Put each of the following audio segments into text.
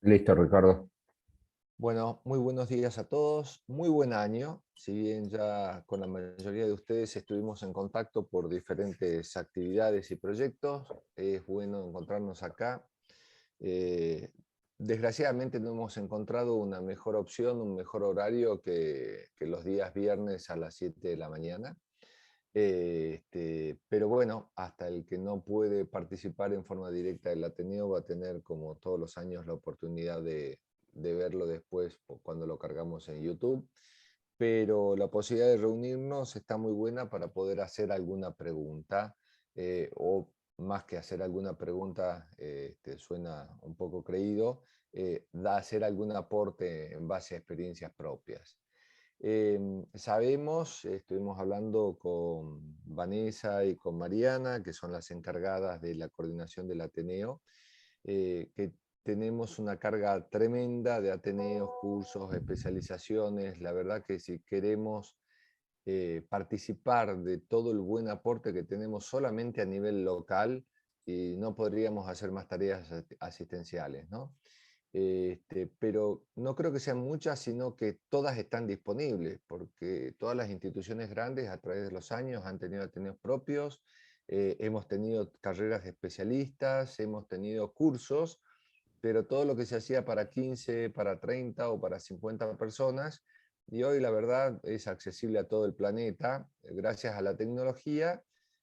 Listo, Ricardo. Bueno, muy buenos días a todos, muy buen año, si bien ya con la mayoría de ustedes estuvimos en contacto por diferentes actividades y proyectos, es bueno encontrarnos acá. Eh, Desgraciadamente no hemos encontrado una mejor opción, un mejor horario que los días viernes a las 7 de la mañana. Pero bueno, hasta el que no puede participar en forma directa del Ateneo va a tener, como todos los años, la oportunidad de verlo después cuando lo cargamos en YouTube. Pero la posibilidad de reunirnos está muy buena para poder hacer alguna pregunta, o más que hacer alguna pregunta, suena un poco creído, da hacer algún aporte en base a experiencias propias. Sabemos, estuvimos hablando con Vanessa y con Mariana, que son las encargadas de la coordinación del Ateneo, que tenemos una carga tremenda de ateneos, cursos, especializaciones. La verdad que si queremos participar de todo el buen aporte que tenemos solamente a nivel local, y no podríamos hacer más tareas asistenciales, ¿no? Pero no creo que sean muchas, sino que todas están disponibles, porque todas las instituciones grandes a través de los años han tenido ateneos propios, hemos tenido carreras de especialistas, hemos tenido cursos, pero todo lo que se hacía para 15, para 30 o para 50 personas, y hoy la verdad es accesible a todo el planeta, gracias a la tecnología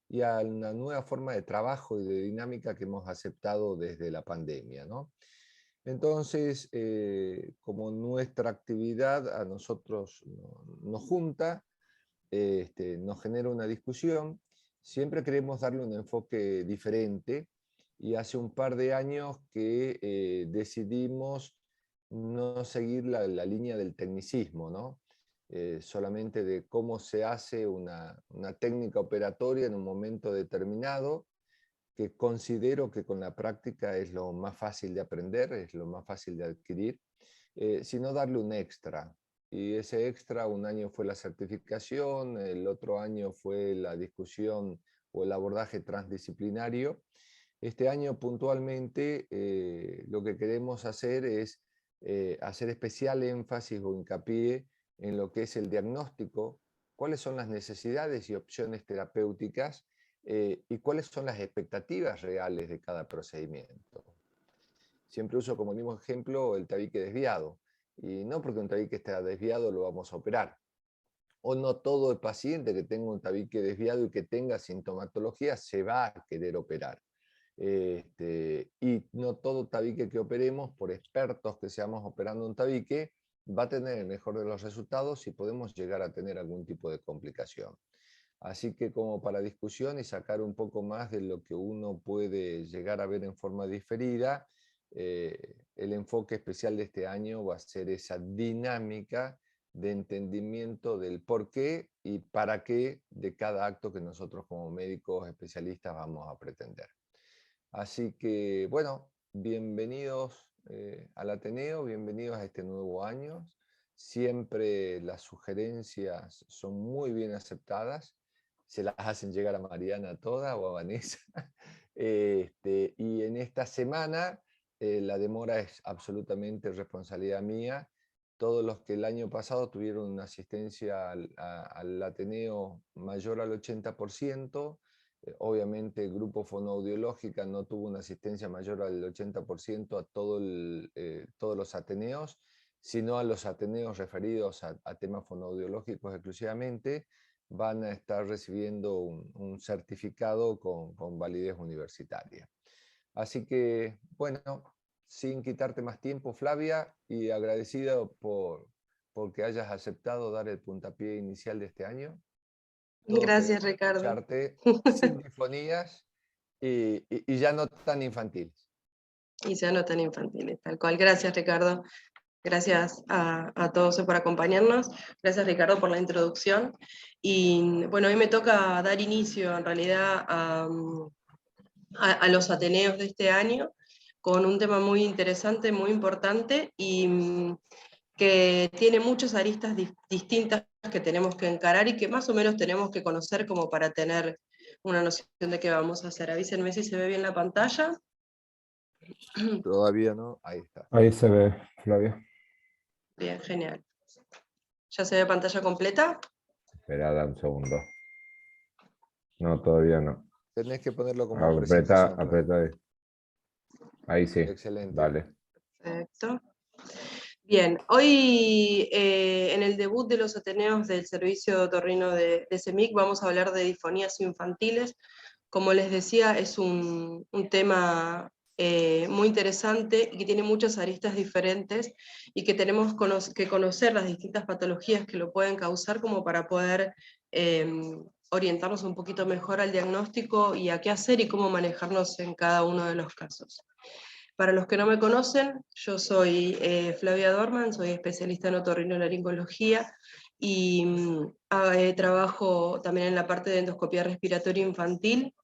y a una nueva forma de trabajo y de dinámica que hemos aceptado desde la pandemia, ¿no? Entonces, como nuestra actividad a nosotros nos junta, nos genera una discusión, siempre queremos darle un enfoque diferente, y hace un par de años que decidimos no seguir la línea del tecnicismo, ¿no? Solamente de cómo se hace una técnica operatoria en un momento determinado, que considero que con la práctica es lo más fácil de aprender, es lo más fácil de adquirir, sino darle un extra. Y ese extra, un año fue la certificación, el otro año fue la discusión o el abordaje transdisciplinario. Este año puntualmente lo que queremos hacer es hacer especial énfasis o hincapié en lo que es el diagnóstico, cuáles son las necesidades y opciones terapéuticas, y cuáles son las expectativas reales de cada procedimiento. Siempre uso como mismo ejemplo el tabique desviado, y no porque un tabique esté desviado lo vamos a operar. O no todo el paciente que tenga un tabique desviado y que tenga sintomatología se va a querer operar. Y no todo tabique que operemos, por expertos que seamos operando un tabique, va a tener el mejor de los resultados y podemos llegar a tener algún tipo de complicación. Así que, como para discusión y sacar un poco más de lo que uno puede llegar a ver en forma diferida, el enfoque especial de este año va a ser esa dinámica de entendimiento del por qué y para qué de cada acto que nosotros como médicos especialistas vamos a pretender. Así que, bueno, bienvenidos al Ateneo, bienvenidos a este nuevo año. Siempre las sugerencias son muy bien aceptadas, se las hacen llegar a Mariana toda o a Vanessa. Y en esta semana la demora es absolutamente responsabilidad mía. Todos los que el año pasado tuvieron una asistencia al Ateneo mayor al 80%, obviamente el grupo fonoaudiológica no tuvo una asistencia mayor al 80% a todos los ateneos, sino a los ateneos referidos a temas fonoaudiológicos exclusivamente, van a estar recibiendo un certificado con validez universitaria. Así que, bueno, sin quitarte más tiempo, Flavia, y agradecido porque hayas aceptado dar el puntapié inicial de este año. Todos Gracias, queremos Ricardo. escucharte sin difonías y ya no tan infantiles. Y ya no tan infantiles, tal cual. Gracias, Ricardo. Gracias a todos por acompañarnos. Gracias, Ricardo, por la introducción. Y bueno, hoy me toca dar inicio, en realidad, a los Ateneos de este año, con un tema muy interesante, muy importante, y que tiene muchas aristas distintas que tenemos que encarar y que más o menos tenemos que conocer como para tener una noción de qué vamos a hacer. Avísenme si se ve bien la pantalla. Todavía no, ahí está. Ahí se ve, Flavia. Bien, genial. ¿Ya se ve pantalla completa? Espera, un segundo. No, todavía no. Tenés que ponerlo como Apreta, presentación, Flavio. apreta ahí. Ahí sí. Excelente. Dale. Perfecto. Bien, hoy en el debut de los Ateneos del Servicio Otorrino de CEMIC vamos a hablar de disfonías infantiles. Como les decía, es un tema muy interesante y que tiene muchas aristas diferentes y que tenemos que conocer las distintas patologías que lo pueden causar como para poder orientarnos un poquito mejor al diagnóstico y a qué hacer y cómo manejarnos en cada uno de los casos. Para los que no me conocen, yo soy Flavia Dorman, soy especialista en otorrinolaringología y trabajo también en la parte de endoscopía respiratoria infantil,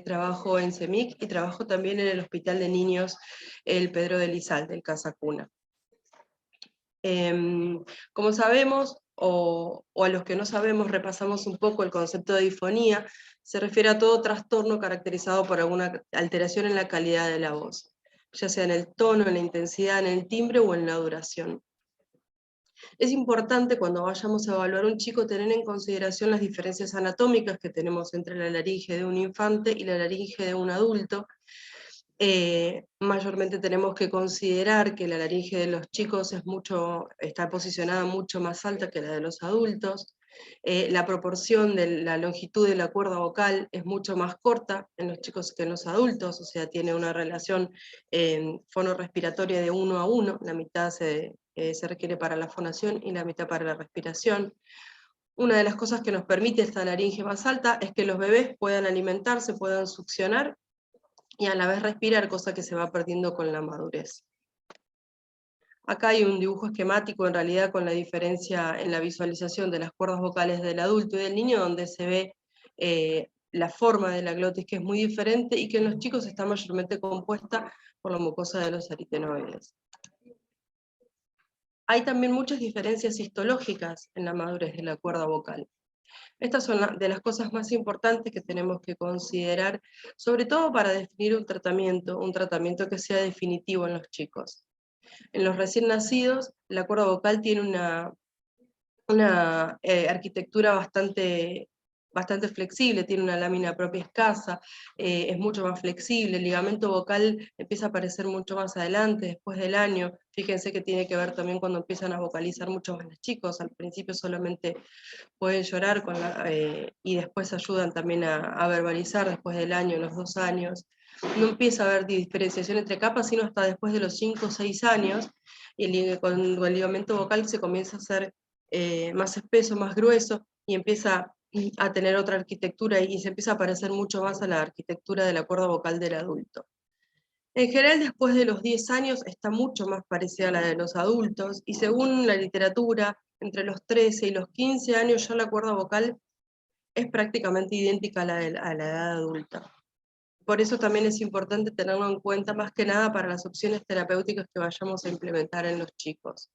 trabajo en CEMIC y trabajo también en el Hospital de Niños el Pedro de Lizalde, del Casa Cuna. Como sabemos, o a los que no sabemos, repasamos un poco el concepto de disfonía, se refiere a todo trastorno caracterizado por alguna alteración en la calidad de la voz, ya sea en el tono, en la intensidad, en el timbre o en la duración. Es importante cuando vayamos a evaluar a un chico tener en consideración las diferencias anatómicas que tenemos entre la laringe de un infante y la laringe de un adulto. Mayormente tenemos que considerar que la laringe de los chicos está posicionada mucho más alta que la de los adultos. La proporción de la longitud de la cuerda vocal es mucho más corta en los chicos que en los adultos, o sea, tiene una relación fonorrespiratoria de 1 a 1, la mitad se requiere para la fonación y la mitad para la respiración. Una de las cosas que nos permite esta laringe más alta es que los bebés puedan alimentarse, puedan succionar y a la vez respirar, cosa que se va perdiendo con la madurez. Acá hay un dibujo esquemático en realidad con la diferencia en la visualización de las cuerdas vocales del adulto y del niño, donde se ve la forma de la glotis que es muy diferente y que en los chicos está mayormente compuesta por la mucosa de los aritenoides. Hay también muchas diferencias histológicas en la madurez de la cuerda vocal. Estas son de las cosas más importantes que tenemos que considerar, sobre todo para definir un tratamiento que sea definitivo en los chicos. En los recién nacidos, la cuerda vocal tiene una arquitectura bastante flexible, tiene una lámina propia escasa, es mucho más flexible, el ligamento vocal empieza a aparecer mucho más adelante, después del año. Fíjense que tiene que ver también cuando empiezan a vocalizar mucho más los chicos, al principio solamente pueden llorar y después ayudan también a verbalizar después del año, los 2 años. No empieza a haber diferenciación entre capas, sino hasta después de los 5 o 6 años, y cuando el ligamento vocal se comienza a hacer más espeso, más grueso, y empieza a tener otra arquitectura y se empieza a parecer mucho más a la arquitectura de la cuerda vocal del adulto. En general, después de los 10 años está mucho más parecida a la de los adultos, y según la literatura, entre los 13 y los 15 años ya la cuerda vocal es prácticamente idéntica a la edad adulta. Por eso también es importante tenerlo en cuenta más que nada para las opciones terapéuticas que vayamos a implementar en los chicos.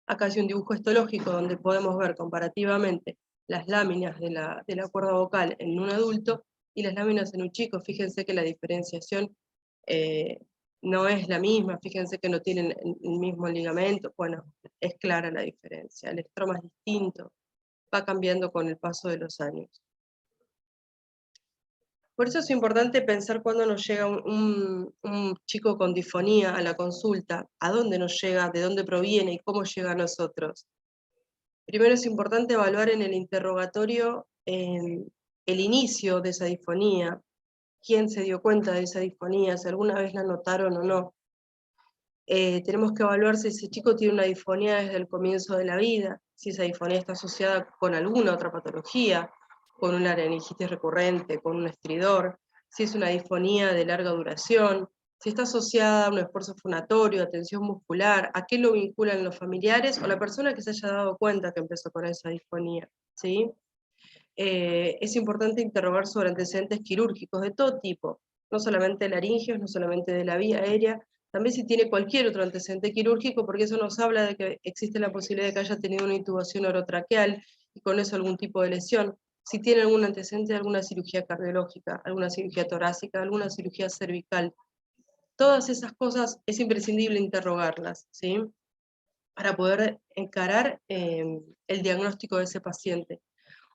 Acá hay un dibujo histológico donde podemos ver comparativamente las láminas de la cuerda vocal en un adulto y las láminas en un chico. Fíjense que la diferenciación no es la misma, fíjense que no tienen el mismo ligamento. Bueno, es clara la diferencia, el estroma es distinto, va cambiando con el paso de los años. Por eso es importante pensar cuando nos llega un chico con disfonía a la consulta, a dónde nos llega, de dónde proviene y cómo llega a nosotros. Primero es importante evaluar en el interrogatorio el inicio de esa disfonía, quién se dio cuenta de esa disfonía, si alguna vez la notaron o no. Tenemos que evaluar si ese chico tiene una disfonía desde el comienzo de la vida, si esa disfonía está asociada con alguna otra patología, con una laringitis recurrente, con un estridor, si es una disfonía de larga duración, si está asociada a un esfuerzo fonatorio, a tensión muscular, a qué lo vinculan los familiares o la persona que se haya dado cuenta que empezó con esa disfonía, ¿sí? Es importante interrogar sobre antecedentes quirúrgicos de todo tipo, no solamente laringios, no solamente de la vía aérea, también si tiene cualquier otro antecedente quirúrgico, porque eso nos habla de que existe la posibilidad de que haya tenido una intubación orotraqueal y con eso algún tipo de lesión. Si tiene algún antecedente de alguna cirugía cardiológica, alguna cirugía torácica, alguna cirugía cervical. Todas esas cosas es imprescindible interrogarlas, ¿sí? Para poder encarar el diagnóstico de ese paciente.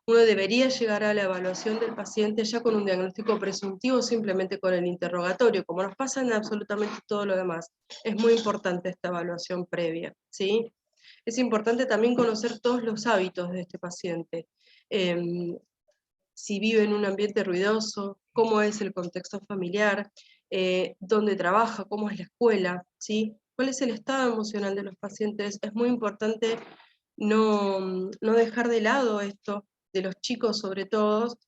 Uno debería llegar a la evaluación del paciente ya con un diagnóstico presuntivo, simplemente con el interrogatorio, como nos pasa en absolutamente todo lo demás. Es muy importante esta evaluación previa, ¿sí? Es importante también conocer todos los hábitos de este paciente. Si vive en un ambiente ruidoso, cómo es el contexto familiar, dónde trabaja, cómo es la escuela, ¿sí? ¿Cuál es el estado emocional de los pacientes? Es muy importante no dejar de lado esto, de los chicos sobre todo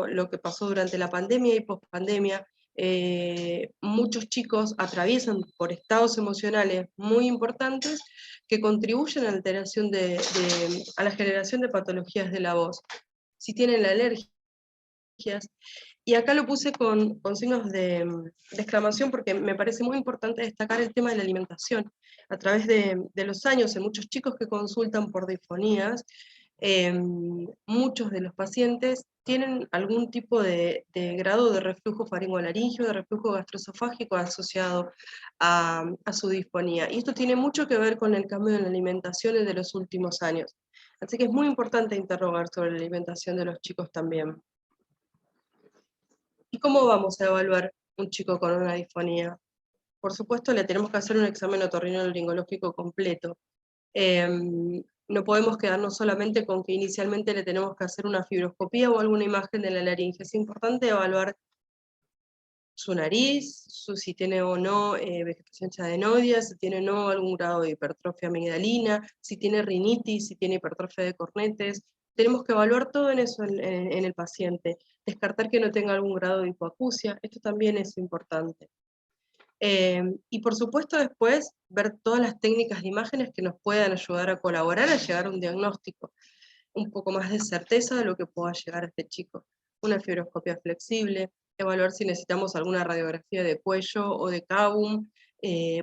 lo que pasó durante la pandemia y pospandemia. Muchos chicos atraviesan por estados emocionales muy importantes que contribuyen a la alteración a la generación de patologías de la voz. Si tienen alergias, y acá lo puse con signos de exclamación porque me parece muy importante destacar el tema de la alimentación. A través de los años, en muchos chicos que consultan por disfonías, muchos de los pacientes tienen algún tipo de grado de reflujo faringolaríngeo, de reflujo gastroesofágico asociado a su disfonía. Y esto tiene mucho que ver con el cambio en la alimentación de los últimos años. Así que es muy importante interrogar sobre la alimentación de los chicos también. ¿Y cómo vamos a evaluar un chico con una disfonía? Por supuesto, le tenemos que hacer un examen otorrinolaringológico completo. No podemos quedarnos solamente con que inicialmente le tenemos que hacer una fibroscopía o alguna imagen de la laringe. Es importante evaluar su nariz, si tiene o no vegetación adenoidea, si tiene o no algún grado de hipertrofia amigdalina, si tiene rinitis, si tiene hipertrofia de cornetes. Tenemos que evaluar todo en eso en el paciente. Descartar que no tenga algún grado de hipoacusia, esto también es importante. Y por supuesto después ver todas las técnicas de imágenes que nos puedan ayudar a colaborar a llegar a un diagnóstico, un poco más de certeza de lo que pueda llegar a este chico. Una fibroscopia flexible, evaluar si necesitamos alguna radiografía de cuello o de cabum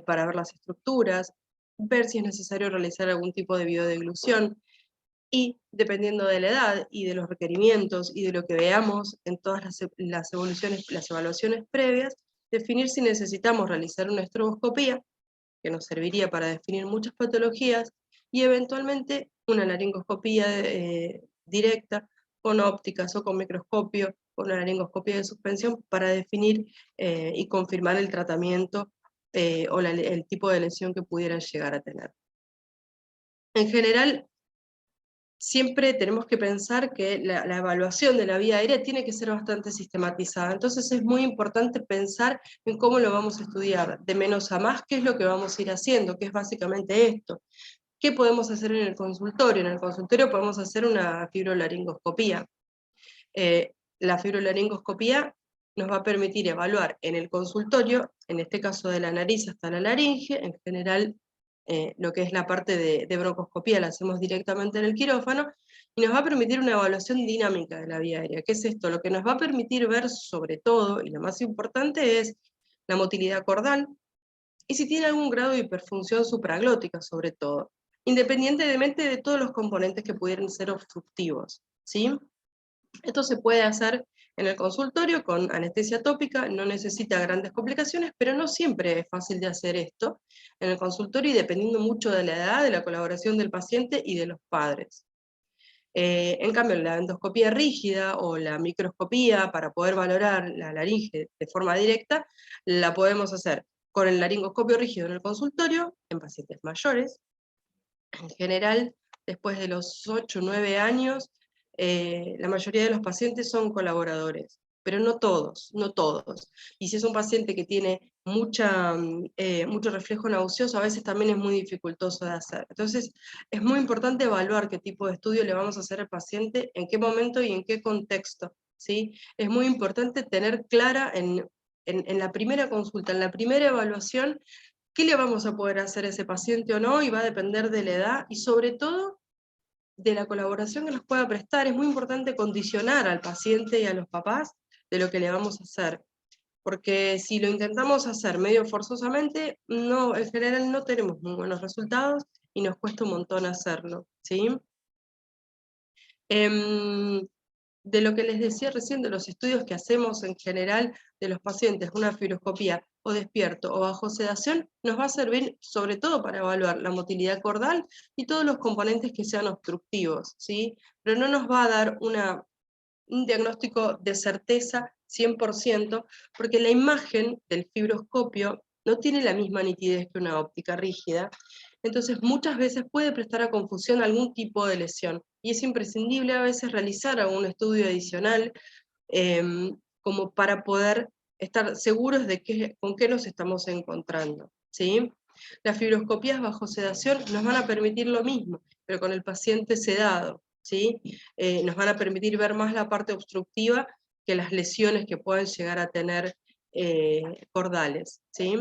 para ver las estructuras, ver si es necesario realizar algún tipo de biodeglución, y dependiendo de la edad y de los requerimientos y de lo que veamos en todas las evaluaciones previas, definir si necesitamos realizar una estroboscopía, que nos serviría para definir muchas patologías, y eventualmente una laringoscopía directa con ópticas o con microscopio, con una laringoscopia de suspensión para definir y confirmar el tratamiento o el tipo de lesión que pudiera llegar a tener. En general, siempre tenemos que pensar que la evaluación de la vía aérea tiene que ser bastante sistematizada. Entonces es muy importante pensar en cómo lo vamos a estudiar, de menos a más, qué es lo que vamos a ir haciendo, que es básicamente esto. ¿Qué podemos hacer en el consultorio? En el consultorio podemos hacer una fibrolaringoscopía. La fibrolaringoscopía nos va a permitir evaluar en el consultorio, en este caso de la nariz hasta la laringe, en general lo que es la parte de broncoscopía la hacemos directamente en el quirófano, y nos va a permitir una evaluación dinámica de la vía aérea. ¿Qué es esto? Lo que nos va a permitir ver sobre todo, y lo más importante es la motilidad cordal, y si tiene algún grado de hiperfunción supraglótica sobre todo, independientemente de todos los componentes que pudieran ser obstructivos, ¿sí? Esto se puede hacer en el consultorio con anestesia tópica, no necesita grandes complicaciones, pero no siempre es fácil de hacer esto en el consultorio y dependiendo mucho de la edad, de la colaboración del paciente y de los padres. En cambio, la endoscopía rígida o la microscopía para poder valorar la laringe de forma directa, la podemos hacer con el laringoscopio rígido en el consultorio, en pacientes mayores. En general, después de los 8 o 9 años, la mayoría de los pacientes son colaboradores, pero no todos, no todos. Y si es un paciente que tiene mucho reflejo nauseoso, a veces también es muy dificultoso de hacer. Entonces, es muy importante evaluar qué tipo de estudio le vamos a hacer al paciente, en qué momento y en qué contexto, ¿sí? Es muy importante tener clara en la primera consulta, en la primera evaluación, qué le vamos a poder hacer a ese paciente o no, y va a depender de la edad, y sobre todo, de la colaboración que nos pueda prestar. Es muy importante condicionar al paciente y a los papás de lo que le vamos a hacer, porque si lo intentamos hacer medio forzosamente, no, en general no tenemos muy buenos resultados y nos cuesta un montón hacerlo, ¿sí? de lo que les decía recién, de los estudios que hacemos en general de los pacientes, una fibroscopía o despierto o bajo sedación, nos va a servir sobre todo para evaluar la motilidad cordal y todos los componentes que sean obstructivos, ¿sí? Pero no nos va a dar un diagnóstico de certeza 100%, porque la imagen del fibroscopio no tiene la misma nitidez que una óptica rígida, entonces muchas veces puede prestar a confusión algún tipo de lesión, y es imprescindible a veces realizar algún estudio adicional como para poder estar seguros de con qué nos estamos encontrando, ¿sí? Las fibroscopías bajo sedación nos van a permitir lo mismo, pero con el paciente sedado, ¿sí? Nos van a permitir ver más la parte obstructiva que las lesiones que pueden llegar a tener cordales, ¿sí?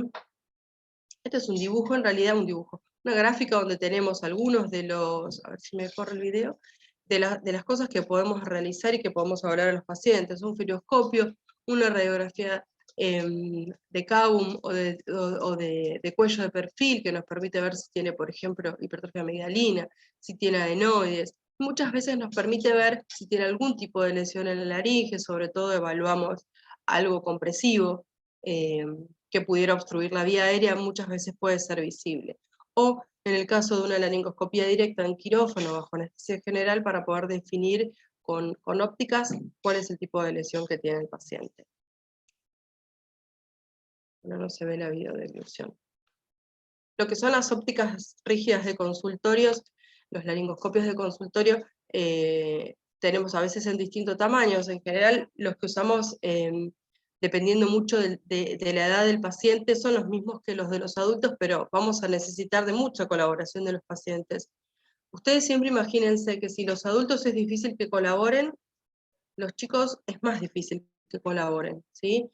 Este es un dibujo, en realidad un dibujo, una gráfica donde tenemos algunos de los, a ver si me corre el video, de las cosas que podemos realizar y que podemos hablar a los pacientes, un fibroscopio, una radiografía de CAUM o de cuello de perfil, que nos permite ver si tiene, por ejemplo, hipertrofia amigdalina, si tiene adenoides. Muchas veces nos permite ver si tiene algún tipo de lesión en la laringe, sobre todo evaluamos algo compresivo, que pudiera obstruir la vía aérea, muchas veces puede ser visible. O en el caso de una laringoscopía directa en quirófano bajo anestesia general, para poder definir con ópticas cuál es el tipo de lesión que tiene el paciente. No se ve la videodeglución. Lo que son las ópticas rígidas de consultorios, los laringoscopios de consultorio, tenemos a veces en distintos tamaños. En general, los que usamos, dependiendo mucho de la edad del paciente, son los mismos que los de los adultos, pero vamos a necesitar de mucha colaboración de los pacientes. Ustedes siempre imagínense que si los adultos es difícil que colaboren, los chicos es más difícil que colaboren, ¿sí?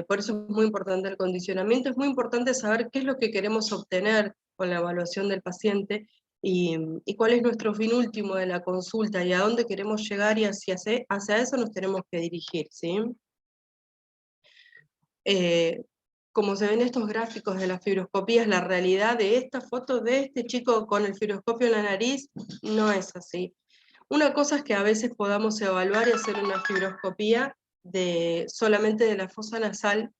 Por eso es muy importante el condicionamiento, es muy importante saber qué es lo que queremos obtener con la evaluación del paciente y cuál es nuestro fin último de la consulta y a dónde queremos llegar y hacia eso nos tenemos que dirigir, ¿sí? Como se ven estos gráficos de las fibroscopías, la realidad de esta foto de este chico con el fibroscopio en la nariz no es así. Una cosa es que a veces podamos evaluar y hacer una fibroscopía solamente de la fosa nasal,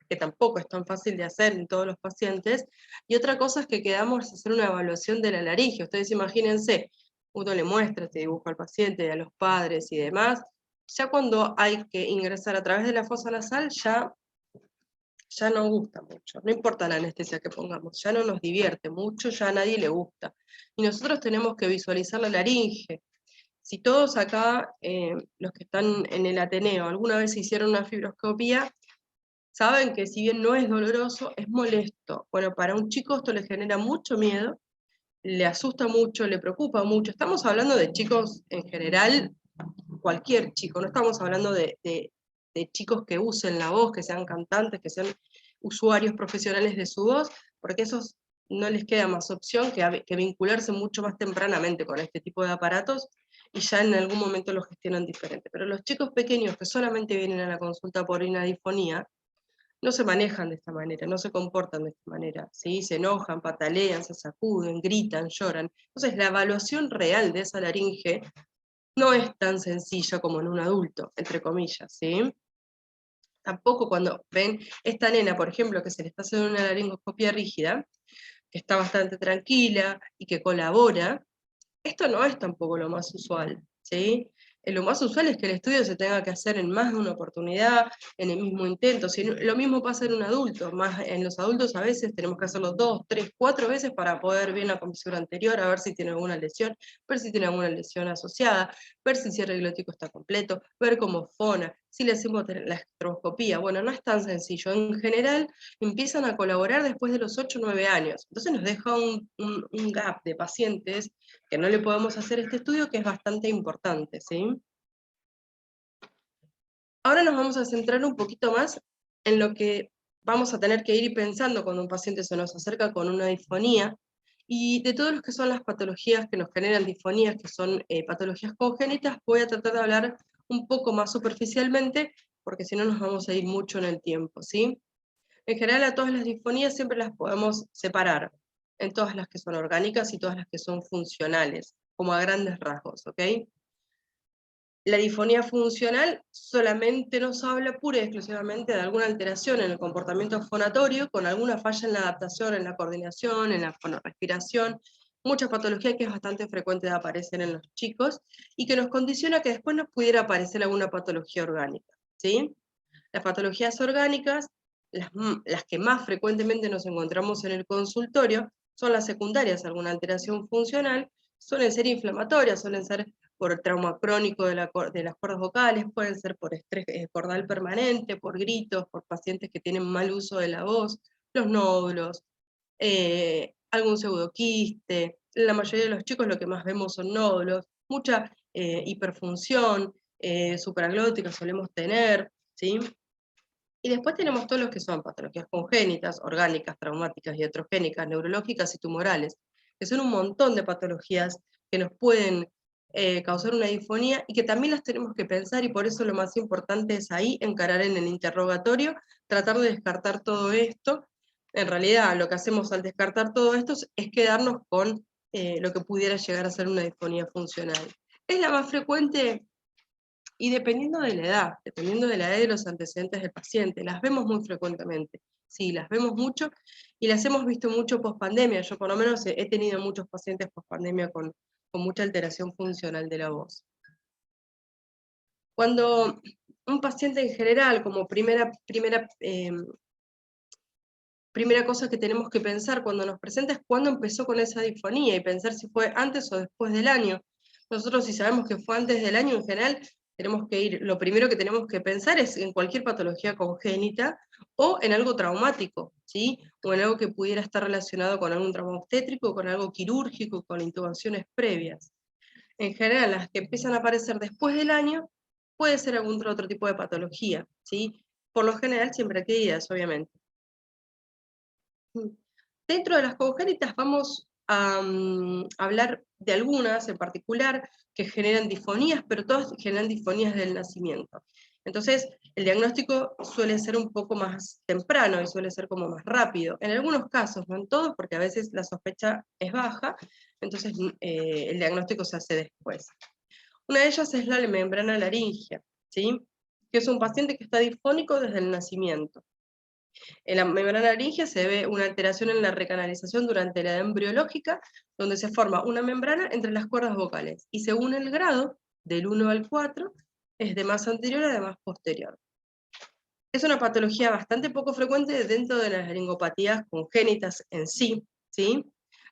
que tampoco es tan fácil de hacer en todos los pacientes, y otra cosa es que quedamos a hacer una evaluación de la laringe. Ustedes imagínense, uno le muestra este dibujo al paciente, a los padres y demás, ya cuando hay que ingresar a través de la fosa nasal, ya no gusta mucho, no importa la anestesia que pongamos, ya no nos divierte mucho, ya a nadie le gusta. Y nosotros tenemos que visualizar la laringe. Si todos acá, los que están en el Ateneo, alguna vez hicieron una fibroscopía, saben que si bien no es doloroso, es molesto. Bueno, para un chico esto le genera mucho miedo, le asusta mucho, le preocupa mucho. Estamos hablando de chicos en general, cualquier chico, no estamos hablando de chicos que usen la voz, que sean cantantes, que sean usuarios profesionales de su voz, porque esos no les queda más opción que vincularse mucho más tempranamente con este tipo de aparatos, y ya en algún momento lo gestionan diferente. Pero los chicos pequeños que solamente vienen a la consulta por inadifonía, no se manejan de esta manera, no se comportan de esta manera, ¿sí? Se enojan, patalean, se sacuden, gritan, lloran. Entonces la evaluación real de esa laringe no es tan sencilla como en un adulto, entre comillas, ¿sí? Tampoco cuando ven esta nena, por ejemplo, que se le está haciendo una laringoscopia rígida, que está bastante tranquila y que colabora, esto no es tampoco lo más usual, ¿sí? Lo más usual es que el estudio se tenga que hacer en más de una oportunidad, en el mismo intento. Si lo mismo pasa en un adulto, más en los adultos a veces tenemos que hacerlo 2, 3, 4 veces para poder ver la comisión anterior, a ver si tiene alguna lesión, ver si tiene alguna lesión asociada, ver si el cierre glótico está completo, ver cómo fona, si le hacemos la estroboscopía. Bueno, no es tan sencillo. En general empiezan a colaborar después de los 8 o 9 años. Entonces nos deja un gap de pacientes que no le podemos hacer este estudio, que es bastante importante, ¿sí? Ahora nos vamos a centrar un poquito más en lo que vamos a tener que ir pensando cuando un paciente se nos acerca con una disfonía, y de todos los que son las patologías que nos generan disfonías, que son patologías congénitas, voy a tratar de hablar un poco más superficialmente, porque si no nos vamos a ir mucho en el tiempo, ¿sí? En general a todas las disfonías siempre las podemos separar, en todas las que son orgánicas y todas las que son funcionales, como a grandes rasgos, ¿ok? La disfonía funcional solamente nos habla pura y exclusivamente de alguna alteración en el comportamiento fonatorio, con alguna falla en la adaptación, en la coordinación, en la fonorrespiración, mucha patología que es bastante frecuente de aparecer en los chicos, y que nos condiciona que después nos pudiera aparecer alguna patología orgánica, ¿sí? Las patologías orgánicas, las que más frecuentemente nos encontramos en el consultorio, son las secundarias a alguna alteración funcional, suelen ser inflamatorias, suelen ser por trauma crónico de las cuerdas vocales, pueden ser por estrés cordal permanente, por gritos, por pacientes que tienen mal uso de la voz, los nódulos, algún pseudoquiste. La mayoría de los chicos lo que más vemos son nódulos, mucha hiperfunción, supraglótica solemos tener, ¿sí? Y después tenemos todos los que son patologías congénitas, orgánicas, traumáticas, iatrogénicas, neurológicas y tumorales, que son un montón de patologías que nos pueden causar una disfonía y que también las tenemos que pensar, y por eso lo más importante es ahí encarar en el interrogatorio, tratar de descartar todo esto. En realidad lo que hacemos al descartar todo esto es quedarnos con lo que pudiera llegar a ser una disfonía funcional. Es la más frecuente. Y dependiendo de la edad y de los antecedentes del paciente, las vemos muy frecuentemente. Sí, las vemos mucho y las hemos visto mucho post-pandemia. Yo por lo menos he tenido muchos pacientes post-pandemia con mucha alteración funcional de la voz. Cuando un paciente en general, como primera cosa que tenemos que pensar cuando nos presenta es cuándo empezó con esa disfonía y pensar si fue antes o después del año. Nosotros, si sabemos que fue antes del año, en general, lo primero que tenemos que pensar es en cualquier patología congénita o en algo traumático, ¿sí? O en algo que pudiera estar relacionado con algún trauma obstétrico, con algo quirúrgico, con intubaciones previas. En general, las que empiezan a aparecer después del año, puede ser algún otro tipo de patología, ¿sí? Por lo general, siempre adquiridas, obviamente. Dentro de las congénitas vamos a hablar de algunas en particular que generan disfonías, pero todas generan disfonías del nacimiento. Entonces, el diagnóstico suele ser un poco más temprano y suele ser como más rápido. En algunos casos, no en todos, porque a veces la sospecha es baja, entonces el diagnóstico se hace después. Una de ellas es la membrana laringea, ¿sí? Que es un paciente que está disfónico desde el nacimiento. En la membrana laringea se ve una alteración en la recanalización durante la edad embriológica, donde se forma una membrana entre las cuerdas vocales, y según el grado, del 1 al 4, es de más anterior a de más posterior. Es una patología bastante poco frecuente dentro de las laringopatías congénitas en sí, ¿sí?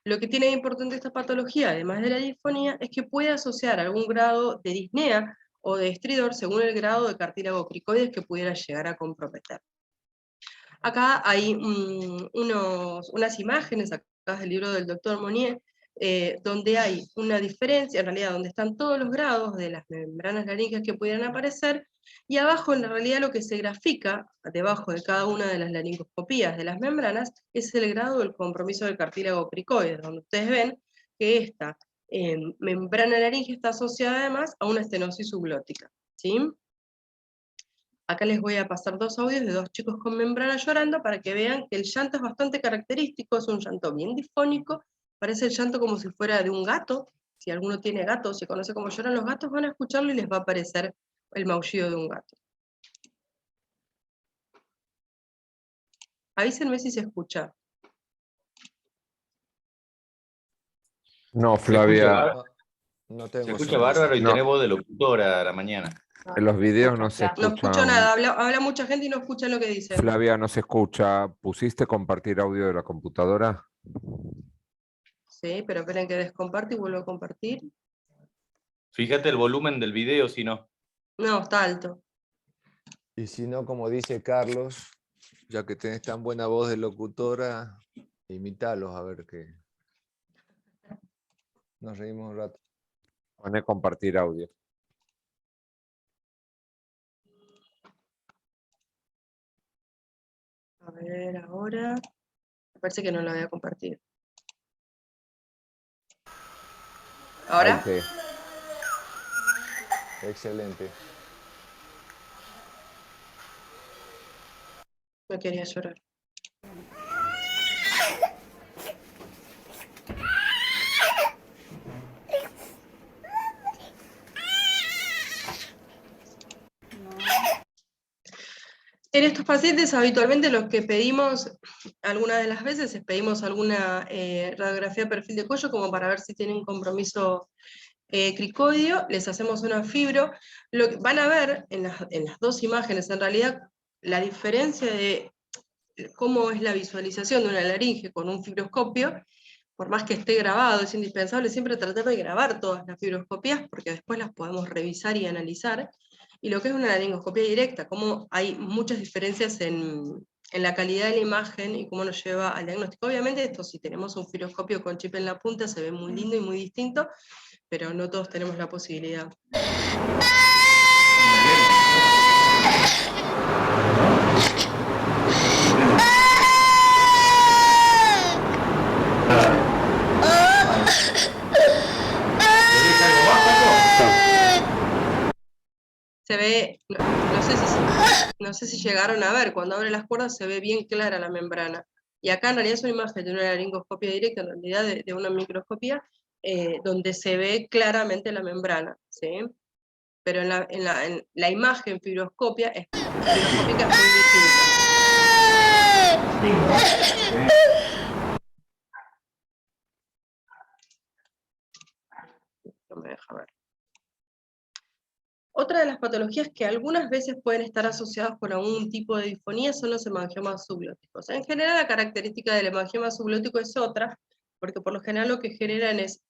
Lo que tiene de importante esta patología, además de la disfonía, es que puede asociar algún grado de disnea o de estridor según el grado de cartílago cricoides que pudiera llegar a comprometer. Acá hay unas imágenes sacadas del libro del doctor Monnier, donde hay una diferencia, en realidad, donde están todos los grados de las membranas laríngeas que pudieran aparecer, y abajo, en realidad, lo que se grafica, debajo de cada una de las laringoscopías de las membranas, es el grado del compromiso del cartílago cricoide, donde ustedes ven que esta membrana laríngea está asociada además a una estenosis subglótica, ¿sí? Acá les voy a pasar dos audios de dos chicos con membrana llorando para que vean que el llanto es bastante característico, es un llanto bien difónico, parece el llanto como si fuera de un gato. Si alguno tiene gato o se conoce cómo lloran los gatos, van a escucharlo y les va a parecer el maullido de un gato. Avísenme si se escucha. No, Se escucha Flavia, bárbaro, No se tenemos escucha sonido. bárbaro y no, tenés voz de locutora a la mañana. en los videos no se No escucho escucha. nada, habla mucha gente y no escuchan lo que dicen. Flavia, no se escucha. ¿Pusiste compartir audio de la computadora? Sí, pero esperen que descomparte y vuelvo a compartir. Fíjate el volumen del video, si no. No, está alto. Y si no, como dice Carlos, ya que tenés tan buena voz de locutora, imítalos a ver qué. Nos reímos un rato. Poné compartir audio. A ver, ahora. Me parece que no lo voy a compartir. ¿Ahora? Ahí sí. Excelente. No quería llorar. En estos pacientes habitualmente lo que pedimos, algunas de las veces, es pedimos alguna radiografía de perfil de cuello como para ver si tienen compromiso cricoideo, les hacemos una fibro. Lo que van a ver en las dos imágenes, en realidad, la diferencia de cómo es la visualización de una laringe con un fibroscopio. Por más que esté grabado, es indispensable siempre tratar de grabar todas las fibroscopías, porque después las podemos revisar y analizar. Y lo que es una laringoscopia directa, cómo hay muchas diferencias en la calidad de la imagen y cómo nos lleva al diagnóstico. Obviamente esto, si tenemos un fibroscopio con chip en la punta, se ve muy lindo y muy distinto, pero no todos tenemos la posibilidad. Se ve, no sé si llegaron a ver, cuando abre las cuerdas se ve bien clara la membrana. Y acá en realidad es una imagen de una laringoscopia directa, en realidad de una microscopía, donde se ve claramente la membrana, ¿sí? Pero en la imagen fibroscópica es muy distinta. No me deja ver. Otra de las patologías que algunas veces pueden estar asociadas con algún tipo de disfonía son los hemangiomas subglóticos. En general la característica del hemangioma subglótico es otra, porque por lo general lo que generan es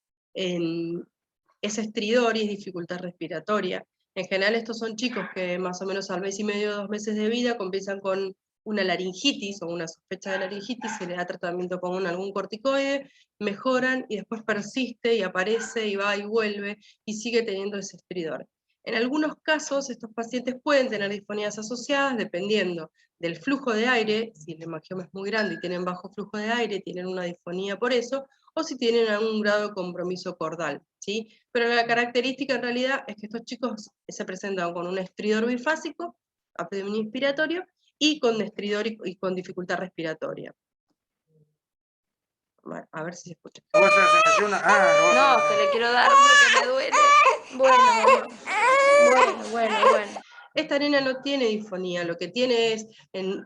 estridor y es dificultad respiratoria. En general estos son chicos que más o menos al mes y medio, 2 meses de vida, comienzan con una laringitis o una sospecha de laringitis, se les da tratamiento con algún corticoide, mejoran y después persiste y aparece y va y vuelve y sigue teniendo ese estridor. En algunos casos, estos pacientes pueden tener disfonías asociadas dependiendo del flujo de aire, si el hemangioma es muy grande y tienen bajo flujo de aire, tienen una disfonía por eso, o si tienen algún grado de compromiso cordal, ¿sí? Pero la característica en realidad es que estos chicos se presentan con un estridor bifásico, apnea inspiratorio, y con estridor y con dificultad respiratoria. Bueno, a ver si se escucha. No, que le quiero dar porque me duele. Bueno. Esta nena no tiene disfonía, lo que tiene es,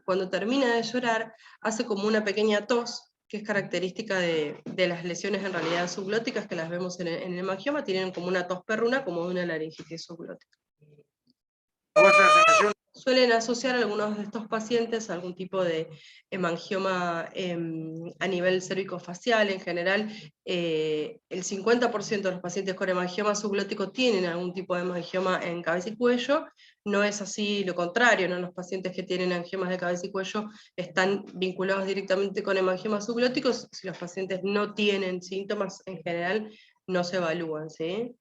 cuando termina de llorar, hace como una pequeña tos, que es característica de las lesiones en realidad subglóticas que las vemos en el hemangioma, tienen como una tos perruna, como de una laringitis subglótica. Suelen asociar a algunos de estos pacientes a algún tipo de hemangioma a nivel cérvico-facial. En general, el 50% de los pacientes con hemangioma subglótico tienen algún tipo de hemangioma en cabeza y cuello. No es así lo contrario, ¿no? Los pacientes que tienen angiomas de cabeza y cuello están vinculados directamente con hemangiomas subglóticos. Si los pacientes no tienen síntomas, en general, no se evalúan, ¿sí?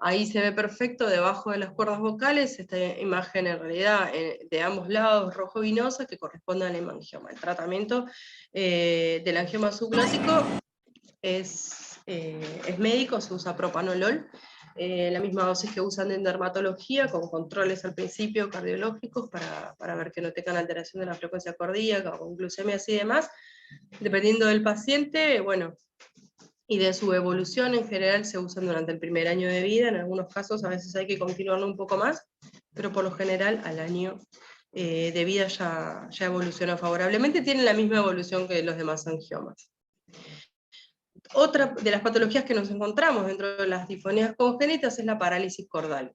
Ahí se ve perfecto debajo de las cuerdas vocales, esta imagen en realidad de ambos lados rojo vinosa que corresponde al hemangioma. El tratamiento del angioma subglótico es médico, se usa propanolol, la misma dosis que usan en dermatología, con controles al principio cardiológicos para ver que no tengan alteración de la frecuencia cardíaca, con glucemias y demás. Dependiendo del paciente, bueno, y de su evolución en general se usan durante el primer año de vida, en algunos casos a veces hay que continuarlo un poco más, pero por lo general al año de vida ya evoluciona favorablemente, tienen la misma evolución que los demás angiomas. Otra de las patologías que nos encontramos dentro de las disfonías congénitas es la parálisis cordal.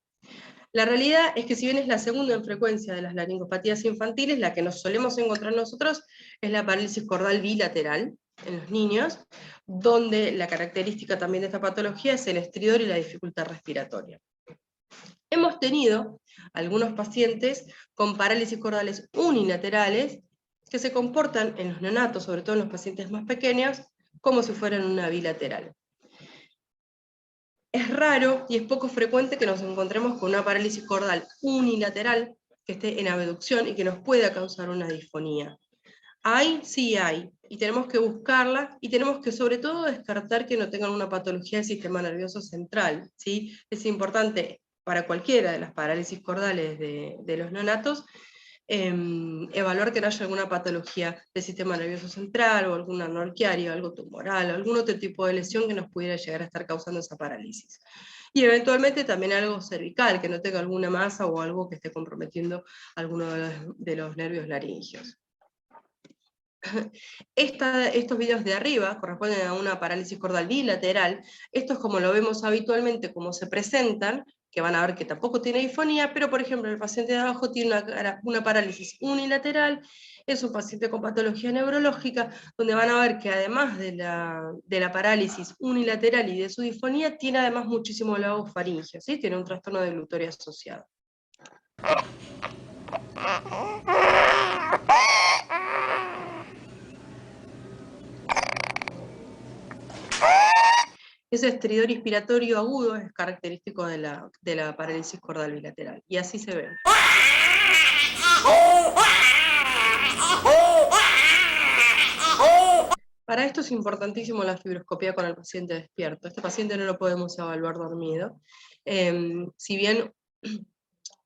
La realidad es que si bien es la segunda en frecuencia de las laringopatías infantiles, la que nos solemos encontrar nosotros es la parálisis cordal bilateral en los niños, donde la característica también de esta patología es el estridor y la dificultad respiratoria. Hemos tenido algunos pacientes con parálisis cordales unilaterales que se comportan en los neonatos, sobre todo en los pacientes más pequeños, como si fueran una bilateral. Es raro y es poco frecuente que nos encontremos con una parálisis cordal unilateral que esté en abducción y que nos pueda causar una disfonía. Hay, sí hay, y tenemos que buscarla, y tenemos que sobre todo descartar que no tengan una patología del sistema nervioso central, ¿sí? Es importante para cualquiera de las parálisis cordales de los neonatos evaluar que no haya alguna patología del sistema nervioso central, o alguna anorquiaria, algo tumoral, o algún otro tipo de lesión que nos pudiera llegar a estar causando esa parálisis. Y eventualmente también algo cervical, que no tenga alguna masa o algo que esté comprometiendo alguno de los nervios laringeos. Estos videos de arriba corresponden a una parálisis cordal bilateral. Esto es como lo vemos habitualmente, como se presentan, que van a ver que tampoco tiene disfonía, pero por ejemplo el paciente de abajo tiene una parálisis unilateral, es un paciente con patología neurológica, donde van a ver que además de la parálisis unilateral y de su disfonía, tiene además muchísimo lago faríngeo, ¿sí? Tiene un trastorno de glutorio asociado. Ese estridor inspiratorio agudo es característico de la parálisis cordal bilateral, y así se ve. Para esto es importantísimo la fibroscopía con el paciente despierto. Este paciente no lo podemos evaluar dormido. Si bien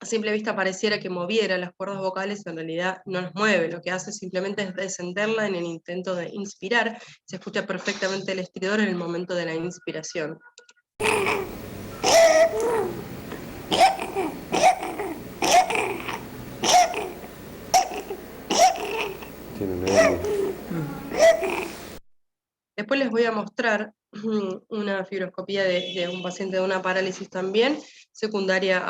a simple vista pareciera que moviera las cuerdas vocales, en realidad no las mueve, lo que hace simplemente es descenderla en el intento de inspirar. Se escucha perfectamente el estridor en el momento de la inspiración. Después les voy a mostrar una fibroscopía de un paciente de una parálisis también, secundaria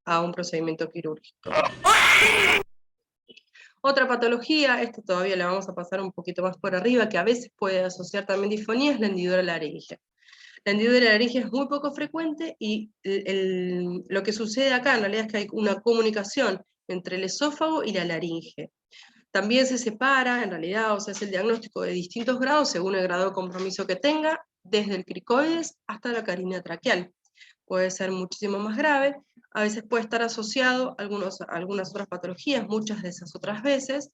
a un procedimiento quirúrgico. Otra patología, esta todavía la vamos a pasar un poquito más por arriba, que a veces puede asociar también disfonía, es la hendidura laríngea. La hendidura laríngea es muy poco frecuente, y lo que sucede acá en realidad es que hay una comunicación entre el esófago y la laringe. También se separa, en realidad, o sea, es el diagnóstico de distintos grados, según el grado de compromiso que tenga, desde el cricoides hasta la carina traqueal. Puede ser muchísimo más grave, a veces puede estar asociado a algunas otras patologías, muchas de esas otras veces.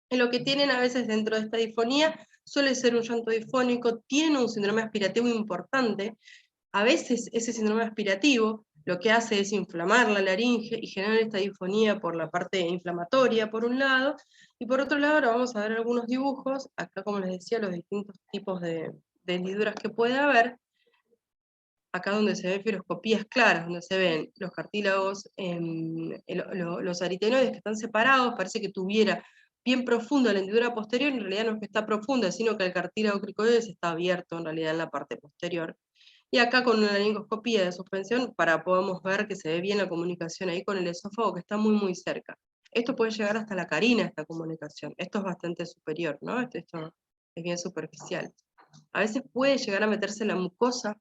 Y lo que tienen a veces dentro de esta disfonía suele ser un llanto difónico, tienen un síndrome aspirativo importante. A veces ese síndrome aspirativo lo que hace es inflamar la laringe y generar esta disfonía por la parte inflamatoria, por un lado, y por otro lado ahora vamos a ver algunos dibujos, acá como les decía, los distintos tipos de hendiduras que puede haber. Acá donde se ven fibroscopías claras, donde se ven los cartílagos, los aritenoides que están separados, parece que tuviera bien profunda la hendidura posterior, en realidad no es que está profunda, sino que el cartílago cricoides está abierto en realidad en la parte posterior. Y acá con una laringoscopía de suspensión, podemos ver que se ve bien la comunicación ahí con el esófago, que está muy muy cerca. Esto puede llegar hasta la carina, esta comunicación. Esto es bastante superior, ¿no? Esto es bien superficial. A veces puede llegar a meterse la mucosa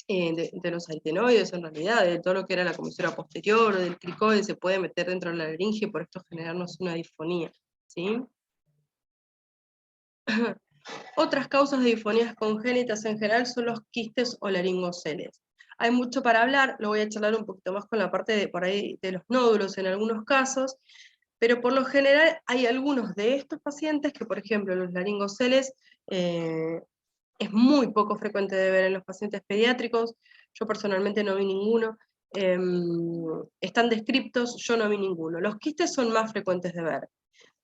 de los aritenoides, en realidad, de todo lo que era la comisura posterior, o del cricoide, se puede meter dentro de la laringe y por esto generarnos una disfonía, ¿sí? Otras causas de disfonías congénitas en general son los quistes o laringoceles. Hay mucho para hablar, lo voy a charlar un poquito más con la parte de por ahí de los nódulos en algunos casos, pero por lo general hay algunos de estos pacientes que, por ejemplo, los laringoceles es muy poco frecuente de ver en los pacientes pediátricos. Yo personalmente no vi ninguno. Están descriptos, yo no vi ninguno. Los quistes son más frecuentes de ver.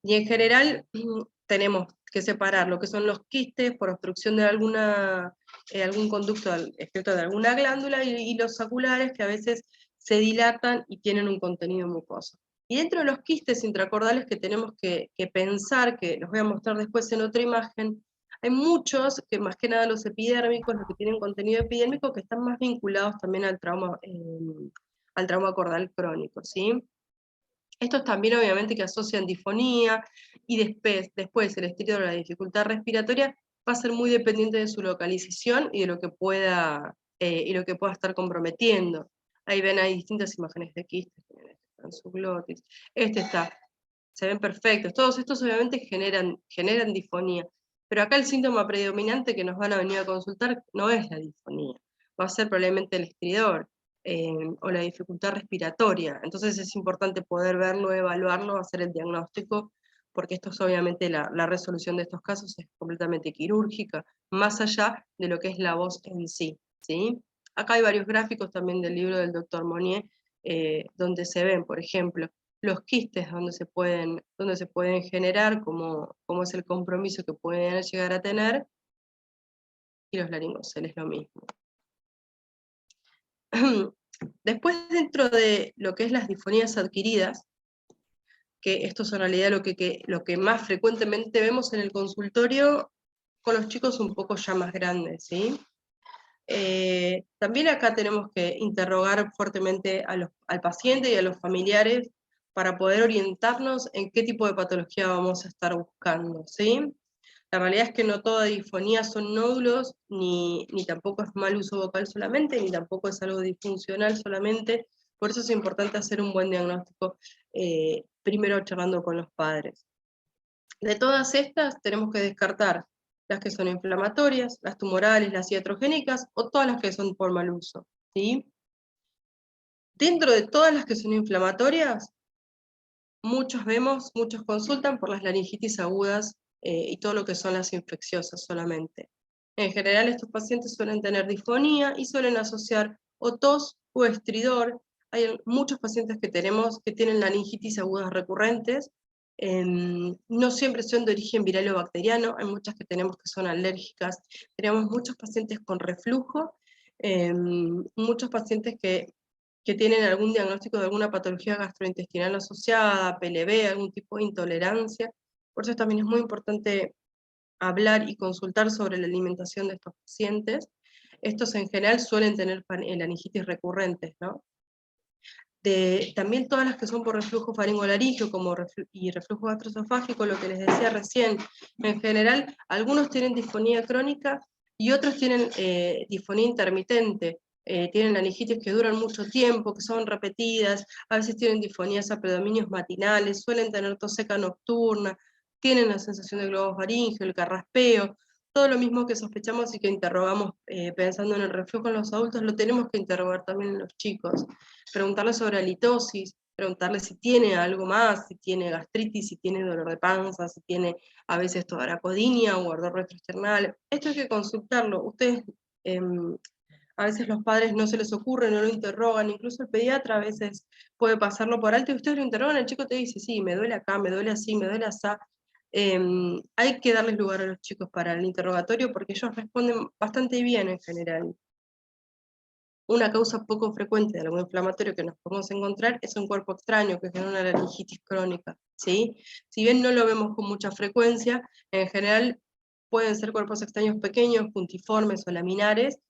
Y en general tenemos que separar lo que son los quistes por obstrucción de algún conducto excreto de alguna glándula, y los saculares, que a veces se dilatan y tienen un contenido mucoso. Y dentro de los quistes intracordales que tenemos que pensar, que los voy a mostrar después en otra imagen, hay muchos, que más que nada los epidérmicos, los que tienen contenido epidérmico, que están más vinculados también al trauma cordal crónico, ¿sí? Estos también obviamente que asocian disfonía, y después el estilo de la dificultad respiratoria va a ser muy dependiente de su localización y de lo que pueda estar comprometiendo. Ahí ven, hay distintas imágenes de quistes, en su glotis. Se ven perfectos. Todos estos obviamente generan disfonía. Pero acá el síntoma predominante que nos van a venir a consultar no es la disfonía, va a ser probablemente el estridor, o la dificultad respiratoria. Entonces es importante poder verlo, evaluarlo, hacer el diagnóstico, porque esto es obviamente la resolución de estos casos es completamente quirúrgica, más allá de lo que es la voz en sí, ¿sí? Acá hay varios gráficos también del libro del doctor Monnier, donde se ven, por ejemplo, los quistes donde se pueden generar, cómo es el compromiso que pueden llegar a tener, y los laringoceles lo mismo. Después, dentro de lo que es las disfonías adquiridas, que esto es en realidad lo que más frecuentemente vemos en el consultorio con los chicos un poco ya más grandes, ¿sí? También acá tenemos que interrogar fuertemente al paciente y a los familiares para poder orientarnos en qué tipo de patología vamos a estar buscando, ¿sí? La realidad es que no toda disfonía son nódulos, ni tampoco es mal uso vocal solamente, ni tampoco es algo disfuncional solamente, por eso es importante hacer un buen diagnóstico, primero charlando con los padres. De todas estas tenemos que descartar las que son inflamatorias, las tumorales, las iatrogénicas, o todas las que son por mal uso, ¿sí? Dentro de todas las que son inflamatorias, muchos consultan por las laringitis agudas y todo lo que son las infecciosas solamente. En general estos pacientes suelen tener disfonía y suelen asociar o tos o estridor. Hay muchos pacientes que tenemos que tienen laringitis agudas recurrentes, no siempre son de origen viral o bacteriano, hay muchas que tenemos que son alérgicas, tenemos muchos pacientes con reflujo, muchos pacientes que tienen algún diagnóstico de alguna patología gastrointestinal asociada, PLB, algún tipo de intolerancia. Por eso también es muy importante hablar y consultar sobre la alimentación de estos pacientes. Estos en general suelen tener laringitis recurrentes, ¿no? También todas las que son por reflujo faringolaríngeo y reflujo gastroesofágico, lo que les decía recién, en general, algunos tienen disfonía crónica y otros tienen disfonía intermitente. Tienen laringitis que duran mucho tiempo, que son repetidas, a veces tienen disfonías a predominios matinales, suelen tener tos seca nocturna, tienen la sensación de globo faríngeo, el carraspeo, todo lo mismo que sospechamos y que interrogamos pensando en el reflujo en los adultos, lo tenemos que interrogar también en los chicos. Preguntarle sobre halitosis, preguntarle si tiene algo más, si tiene gastritis, si tiene dolor de panza, si tiene a veces todaracodinia o ardor retroesternal. Esto hay que consultarlo. Ustedes, a veces los padres no se les ocurre, no lo interrogan, incluso el pediatra a veces puede pasarlo por alto y ustedes lo interrogan, el chico te dice, sí, me duele acá, me duele así, me duele así. Hay que darles lugar a los chicos para el interrogatorio porque ellos responden bastante bien en general. Una causa poco frecuente de algún inflamatorio que nos podemos encontrar es un cuerpo extraño que genera una laringitis crónica, ¿sí? Si bien no lo vemos con mucha frecuencia, en general pueden ser cuerpos extraños pequeños, puntiformes o laminares,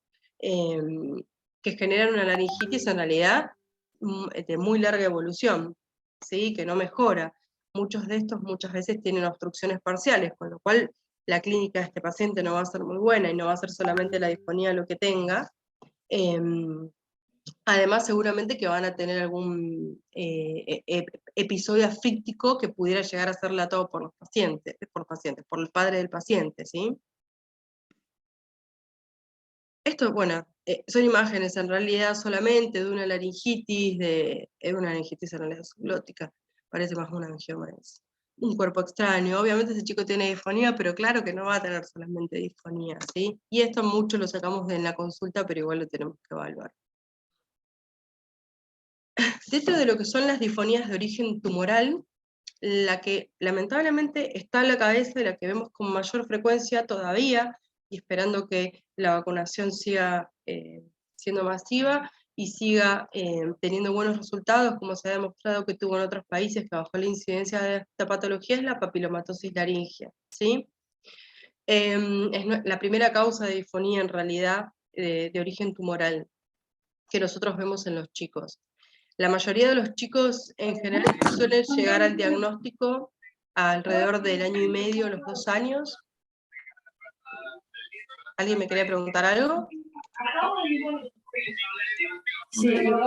que generan una laringitis en realidad de muy larga evolución, ¿sí? Que no mejora. Muchos de estos muchas veces tienen obstrucciones parciales, con lo cual la clínica de este paciente no va a ser muy buena y no va a ser solamente la disfonía lo que tenga. Además, seguramente que van a tener algún episodio afíctico que pudiera llegar a ser relatado por los pacientes, por el padre del paciente, ¿sí? Esto, bueno, son imágenes en realidad solamente de una laringitis, una laringitis en realidad subglótica, parece más una angioma, es un cuerpo extraño. Obviamente ese chico tiene disfonía, pero claro que no va a tener solamente disfonía, ¿sí? Y esto mucho lo sacamos en la consulta, pero igual lo tenemos que evaluar. Dentro de lo que son las disfonías de origen tumoral, la que lamentablemente está en la cabeza de la que vemos con mayor frecuencia todavía, y esperando que la vacunación siga siendo masiva y siga teniendo buenos resultados, como se ha demostrado que tuvo en otros países que bajó la incidencia de esta patología, es la papilomatosis laríngea, ¿sí? Es la primera causa de disfonía en realidad de origen tumoral que nosotros vemos en los chicos. La mayoría de los chicos en general suelen llegar al diagnóstico alrededor del año y medio, los 2 años. ¿Alguien me quería preguntar algo? Sí, creo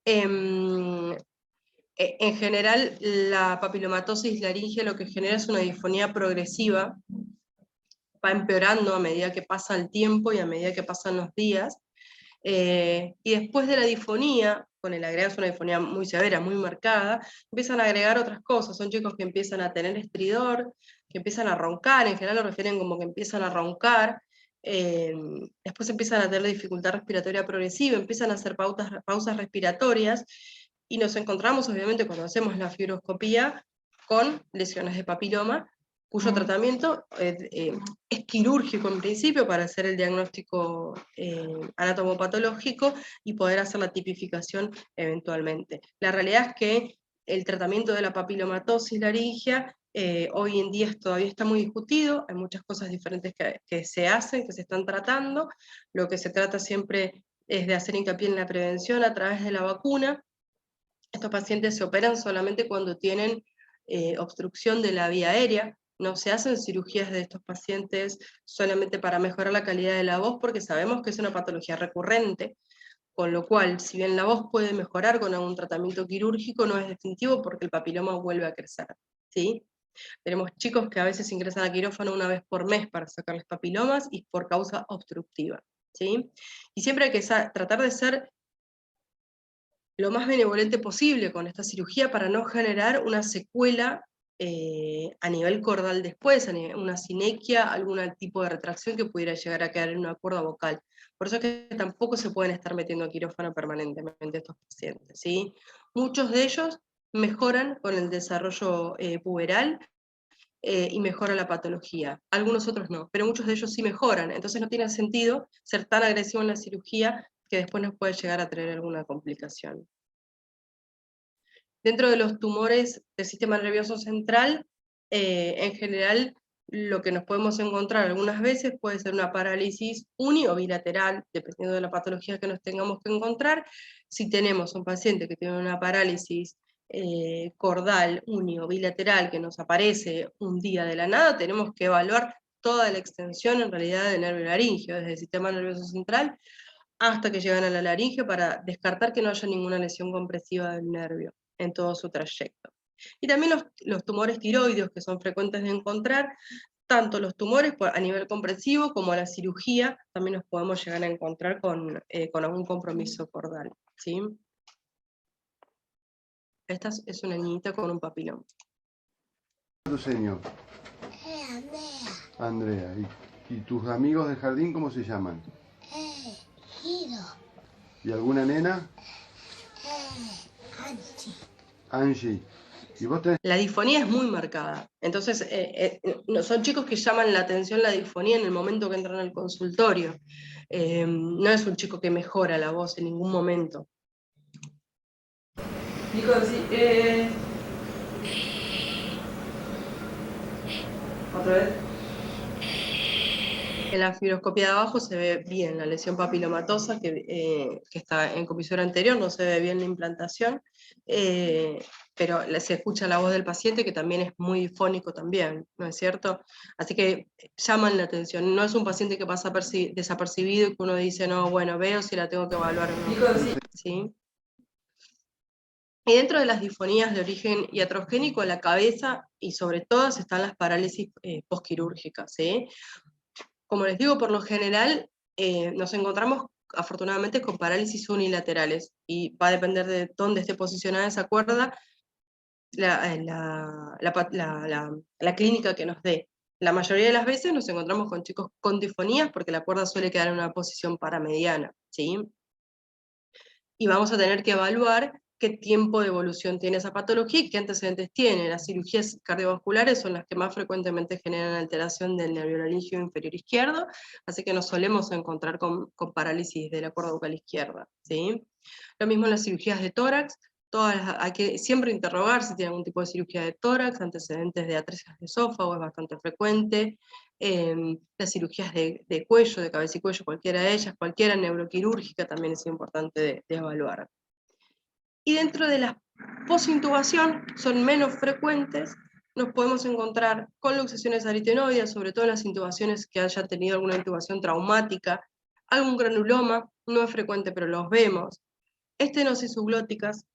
en general, la papilomatosis laríngea lo que genera es una disfonía progresiva, va empeorando a medida que pasa el tiempo y a medida que pasan los días, y después de la disfonía, con el agregado es una disfonía muy severa, muy marcada, empiezan a agregar otras cosas, son chicos que empiezan a tener estridor, que empiezan a roncar, en general lo refieren como que empiezan a roncar, después empiezan a tener dificultad respiratoria progresiva, empiezan a hacer pausas respiratorias, y nos encontramos, obviamente, cuando hacemos la fibroscopía, con lesiones de papiloma, cuyo tratamiento es quirúrgico en principio para hacer el diagnóstico anatomopatológico y poder hacer la tipificación eventualmente. La realidad es que el tratamiento de la papilomatosis laringea hoy en día todavía está muy discutido, hay muchas cosas diferentes que se hacen, que se están tratando. Lo que se trata siempre es de hacer hincapié en la prevención a través de la vacuna. Estos pacientes se operan solamente cuando tienen obstrucción de la vía aérea. No se hacen cirugías de estos pacientes solamente para mejorar la calidad de la voz, porque sabemos que es una patología recurrente, con lo cual, si bien la voz puede mejorar con algún tratamiento quirúrgico, no es definitivo porque el papiloma vuelve a crecer, ¿sí? Tenemos chicos que a veces ingresan a quirófano una vez por mes para sacarles papilomas y por causa obstructiva, ¿sí? Y siempre hay que tratar de ser lo más benevolente posible con esta cirugía para no generar una secuela a nivel cordal después, una sinequia, algún tipo de retracción que pudiera llegar a quedar en una cuerda vocal. Por eso es que tampoco se pueden estar metiendo a quirófano permanentemente estos pacientes, ¿sí? Muchos de ellos mejoran con el desarrollo puberal y mejora la patología. Algunos otros no, pero muchos de ellos sí mejoran, entonces no tiene sentido ser tan agresivo en la cirugía que después nos puede llegar a traer alguna complicación. Dentro de los tumores del sistema nervioso central, en general, lo que nos podemos encontrar algunas veces puede ser una parálisis uni o bilateral, dependiendo de la patología que nos tengamos que encontrar. Si tenemos un paciente que tiene una parálisis cordal, uni o bilateral, que nos aparece un día de la nada, tenemos que evaluar toda la extensión en realidad del nervio laríngeo, desde el sistema nervioso central hasta que llegan a la laringe, para descartar que no haya ninguna lesión compresiva del nervio en todo su trayecto. Y también los tumores tiroideos, que son frecuentes de encontrar, tanto los tumores a nivel compresivo como la cirugía, también nos podemos llegar a encontrar con algún compromiso cordal, ¿sí? Esta es una niñita con un papiloma. ¿Tu señor? Andrea. Andrea. ¿Y tus amigos de jardín cómo se llaman? Giro. ¿Y alguna nena? Angie. Angie. ¿Y vos tenés? La disfonía es muy marcada, entonces son chicos que llaman la atención la disfonía en el momento que entran al consultorio. No es un chico que mejora la voz en ningún momento. Nico, sí, otra vez. En la fibroscopía de abajo se ve bien la lesión papilomatosa que está en comisura anterior, no se ve bien la implantación, pero se escucha la voz del paciente, que también es muy difónico también, ¿no es cierto? Así que llaman la atención, no es un paciente que pasa desapercibido y que uno dice, no, bueno, veo si la tengo que evaluar o no. Nico, sí. ¿Sí? Y dentro de las disfonías de origen iatrogénico, a la cabeza y sobre todas están las parálisis postquirúrgicas, ¿sí? Como les digo, por lo general nos encontramos afortunadamente con parálisis unilaterales, y va a depender de dónde esté posicionada esa cuerda, la clínica que nos dé. La mayoría de las veces nos encontramos con chicos con disfonías porque la cuerda suele quedar en una posición paramediana, ¿sí? Y vamos a tener que evaluar qué tiempo de evolución tiene esa patología y qué antecedentes tiene. Las cirugías cardiovasculares son las que más frecuentemente generan alteración del nervio laríngeo inferior izquierdo, así que nos solemos encontrar con parálisis de la cuerda vocal izquierda, ¿sí? Lo mismo en las cirugías de tórax, hay que siempre interrogar si tiene algún tipo de cirugía de tórax, antecedentes de atresia de esófago es bastante frecuente, las cirugías de cuello, de cabeza y cuello, cualquiera de ellas, cualquiera neuroquirúrgica también es importante de evaluar. Y dentro de la posintubación son menos frecuentes, nos podemos encontrar con luxaciones aritenoides, sobre todo en las intubaciones que hayan tenido alguna intubación traumática, algún granuloma, no es frecuente pero los vemos, estenosis subglóticas,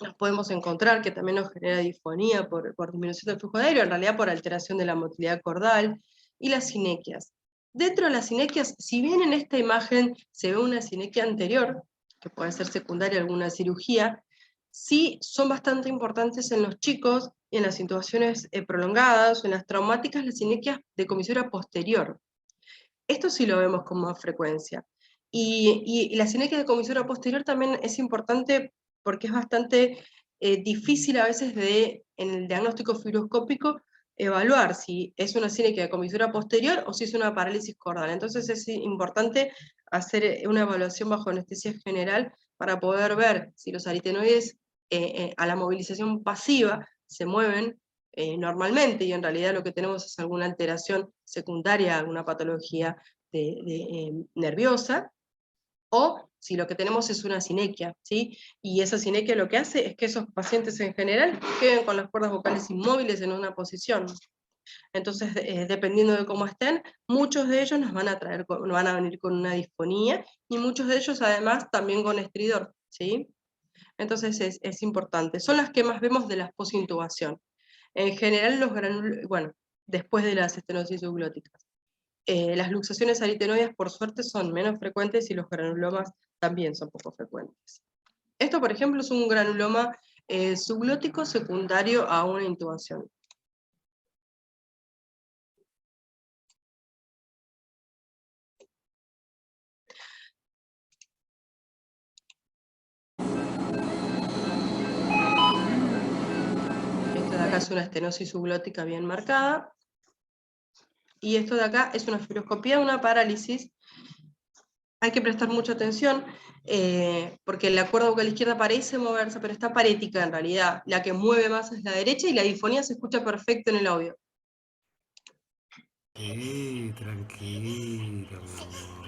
nos podemos encontrar que también nos genera disfonía por disminución del flujo de aire, en realidad por alteración de la motilidad cordal, y las sinequias. Dentro de las sinequias, si bien en esta imagen se ve una sinequia anterior, que puede ser secundaria a alguna cirugía, sí son bastante importantes en los chicos, y en las intubaciones prolongadas, o en las traumáticas, las sinequias de comisura posterior. Esto sí lo vemos con más frecuencia. Y la sinequia de comisura posterior también es importante porque es bastante difícil a veces en el diagnóstico fibroscópico evaluar si es una sinequia de comisura posterior o si es una parálisis cordal. Entonces es importante hacer una evaluación bajo anestesia general para poder ver si los aritenoides a la movilización pasiva se mueven normalmente, y en realidad lo que tenemos es alguna alteración secundaria, alguna patología nerviosa, o si lo que tenemos es una sinequia, ¿sí? Y esa sinequia lo que hace es que esos pacientes en general queden con las cuerdas vocales inmóviles en una posición. Entonces, dependiendo de cómo estén, muchos de ellos nos van a venir con una disfonía, y muchos de ellos además también con estridor, ¿sí? Entonces es importante. Son las que más vemos de la posintubación. En general, bueno, después de las estenosis subglóticas. Las luxaciones aritenoides, por suerte, son menos frecuentes y los granulomas también son poco frecuentes. Esto, por ejemplo, es un granuloma subglótico secundario a una intubación. Esto de acá es una estenosis subglótica bien marcada. Y esto de acá es una fibroscopía, una parálisis. Hay que prestar mucha atención, porque la cuerda vocal izquierda parece moverse, pero está parética en realidad. La que mueve más es la derecha, y la disfonía se escucha perfecto en el audio. Tranquilo, mi amor.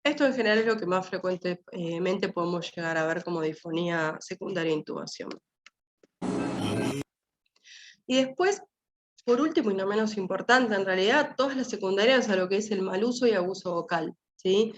Esto en general es lo que más frecuentemente podemos llegar a ver como disfonía secundaria a intubación. Y después, por último y no menos importante, en realidad, todas las secundarias a lo que es el mal uso y abuso vocal, ¿sí?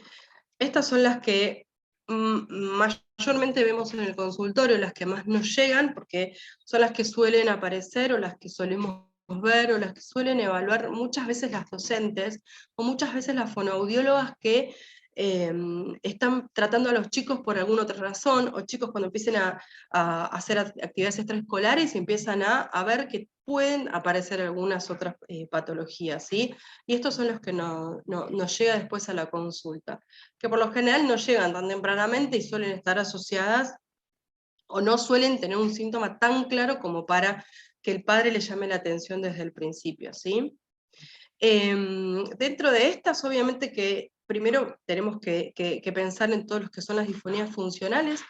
Estas son las que mayormente vemos en el consultorio, las que más nos llegan, porque son las que suelen aparecer, o las que solemos ver, o las que suelen evaluar muchas veces las docentes, o muchas veces las fonoaudiólogas que están tratando a los chicos por alguna otra razón, o chicos cuando empiecen a hacer actividades extraescolares y empiezan a ver que pueden aparecer algunas otras patologías, ¿sí? Y estos son los que nos llega después a la consulta, que por lo general no llegan tan tempranamente y suelen estar asociadas, o no suelen tener un síntoma tan claro como para que el padre le llame la atención desde el principio, ¿sí? Dentro de estas, obviamente que primero tenemos que pensar en todos los que son las disfonías funcionales,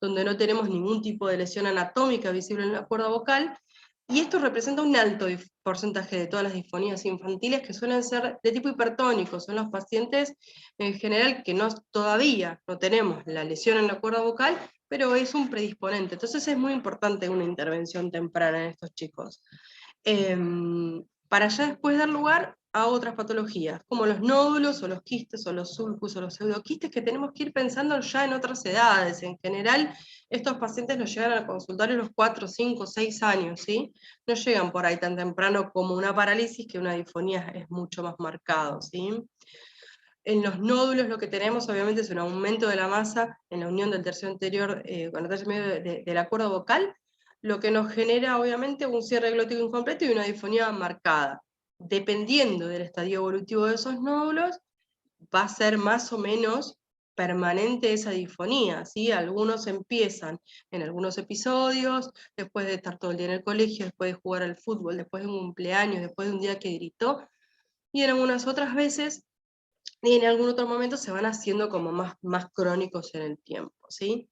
donde no tenemos ningún tipo de lesión anatómica visible en la cuerda vocal, y esto representa un alto porcentaje de todas las disfonías infantiles, que suelen ser de tipo hipertónico. Son los pacientes en general que todavía no tenemos la lesión en la cuerda vocal, pero es un predisponente. Entonces es muy importante una intervención temprana en estos chicos, para ya después dar lugar a otras patologías, como los nódulos, o los quistes, o los sulcus, o los pseudoquistes, que tenemos que ir pensando ya en otras edades. En general, estos pacientes nos llegan al consultorio a los 4, 5, 6 años, ¿sí? No llegan por ahí tan temprano como una parálisis, que una disfonía es mucho más marcado, ¿sí? En los nódulos lo que tenemos obviamente es un aumento de la masa en la unión del tercio anterior con el tercio medio de la cuerda vocal, lo que nos genera obviamente un cierre glótico incompleto y una disfonía marcada. Dependiendo del estadio evolutivo de esos nódulos, va a ser más o menos permanente esa disfonía, ¿sí? Algunos empiezan en algunos episodios, después de estar todo el día en el colegio, después de jugar al fútbol, después de un cumpleaños, después de un día que gritó, y en algunas otras veces, y en algún otro momento, se van haciendo como más crónicos en el tiempo, ¿sí?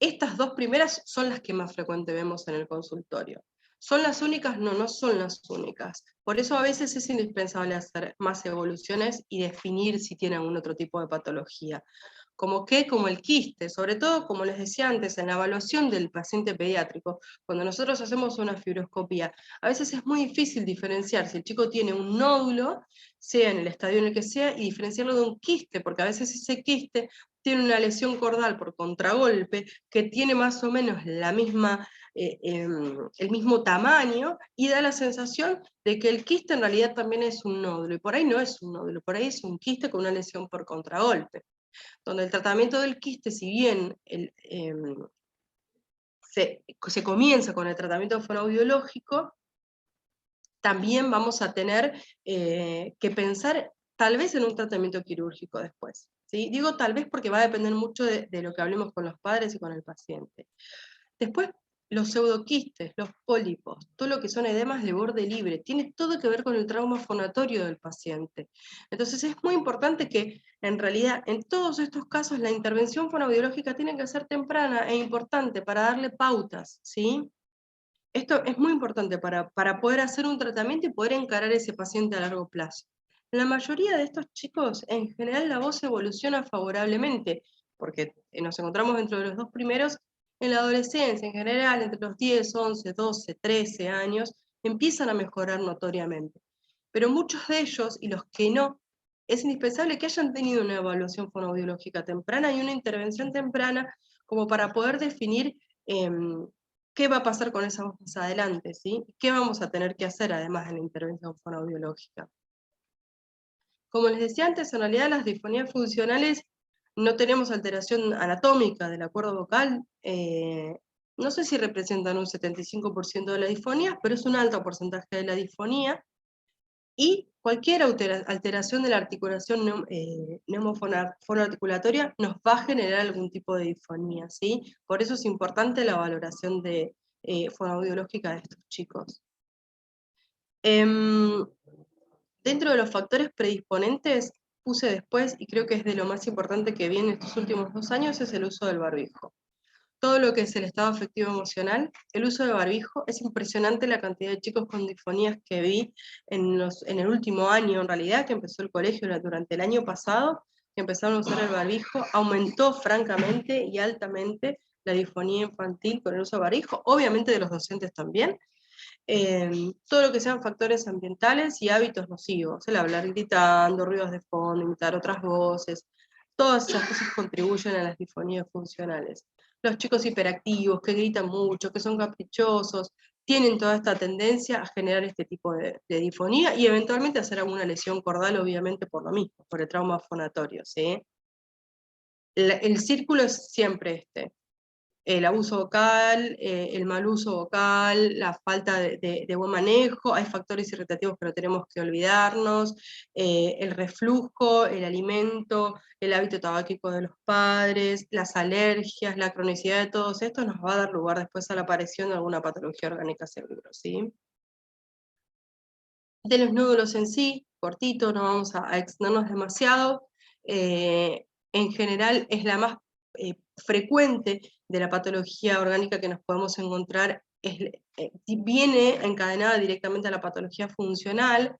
Estas dos primeras son las que más frecuente vemos en el consultorio. ¿Son las únicas? No, no son las únicas. Por eso a veces es indispensable hacer más evoluciones y definir si tiene algún otro tipo de patología. Como el quiste, sobre todo, como les decía antes, en la evaluación del paciente pediátrico, cuando nosotros hacemos una fibroscopía, a veces es muy difícil diferenciar si el chico tiene un nódulo, sea en el estadio en el que sea, y diferenciarlo de un quiste, porque a veces ese quiste tiene una lesión cordal por contragolpe, que tiene más o menos la misma el mismo tamaño, y da la sensación de que el quiste en realidad también es un nódulo, y por ahí no es un nódulo, por ahí es un quiste con una lesión por contragolpe, donde el tratamiento del quiste, si bien se comienza con el tratamiento fonoaudiológico, también vamos a tener que pensar tal vez en un tratamiento quirúrgico después. ¿Sí? Digo tal vez porque va a depender mucho de lo que hablemos con los padres y con el paciente. Después, los pseudoquistes, los pólipos, todo lo que son edemas de borde libre, tiene todo que ver con el trauma fonatorio del paciente. Entonces es muy importante que, en realidad, en todos estos casos, la intervención fonoaudiológica tiene que ser temprana e importante para darle pautas, ¿sí? Esto es muy importante para poder hacer un tratamiento y poder encarar a ese paciente a largo plazo. En la mayoría de estos chicos, en general, la voz evoluciona favorablemente, porque nos encontramos dentro de los 2 primeros. En la adolescencia, en general, entre los 10, 11, 12, 13 años, empiezan a mejorar notoriamente. Pero muchos de ellos, y los que no, es indispensable que hayan tenido una evaluación fonoaudiológica temprana y una intervención temprana, como para poder definir qué va a pasar con esa voz más adelante, ¿sí? ¿Qué vamos a tener que hacer además de la intervención fonoaudiológica? Como les decía antes, en realidad las disfonías funcionales no tenemos alteración anatómica del acuerdo vocal, no sé si representan un 75% de la disfonía, pero es un alto porcentaje de la disfonía, y cualquier alteración de la articulación fonoarticulatoria nos va a generar algún tipo de disfonía, ¿sí? Por eso es importante la valoración fonoaudiológica de estos chicos. Dentro de los factores predisponentes, puse después, y creo que es de lo más importante que viene estos últimos 2 años, es el uso del barbijo. Todo lo que es el estado afectivo emocional, el uso de barbijo, es impresionante la cantidad de chicos con disfonías que vi en el último año, en realidad, que empezó el colegio durante el año pasado, que empezaron a usar el barbijo, aumentó francamente y altamente la disfonía infantil con el uso de barbijo, obviamente de los docentes también. Todo lo que sean factores ambientales y hábitos nocivos, el hablar gritando, ruidos de fondo, imitar otras voces, todas esas cosas contribuyen a las disfonías funcionales. Los chicos hiperactivos, que gritan mucho, que son caprichosos, tienen toda esta tendencia a generar este tipo de disfonía y eventualmente hacer alguna lesión cordal, obviamente por lo mismo, por el trauma fonatorio, ¿sí? El círculo es siempre este: el abuso vocal, el mal uso vocal, la falta de buen manejo, hay factores irritativos que no tenemos que olvidarnos, el reflujo, el alimento, el hábito tabáquico de los padres, las alergias, la cronicidad de todos estos nos va a dar lugar después a la aparición de alguna patología orgánica seguro, ¿sí? De los nódulos en sí, cortito, no vamos a extendernos demasiado, en general es la más frecuente de la patología orgánica que nos podemos encontrar, viene encadenada directamente a la patología funcional,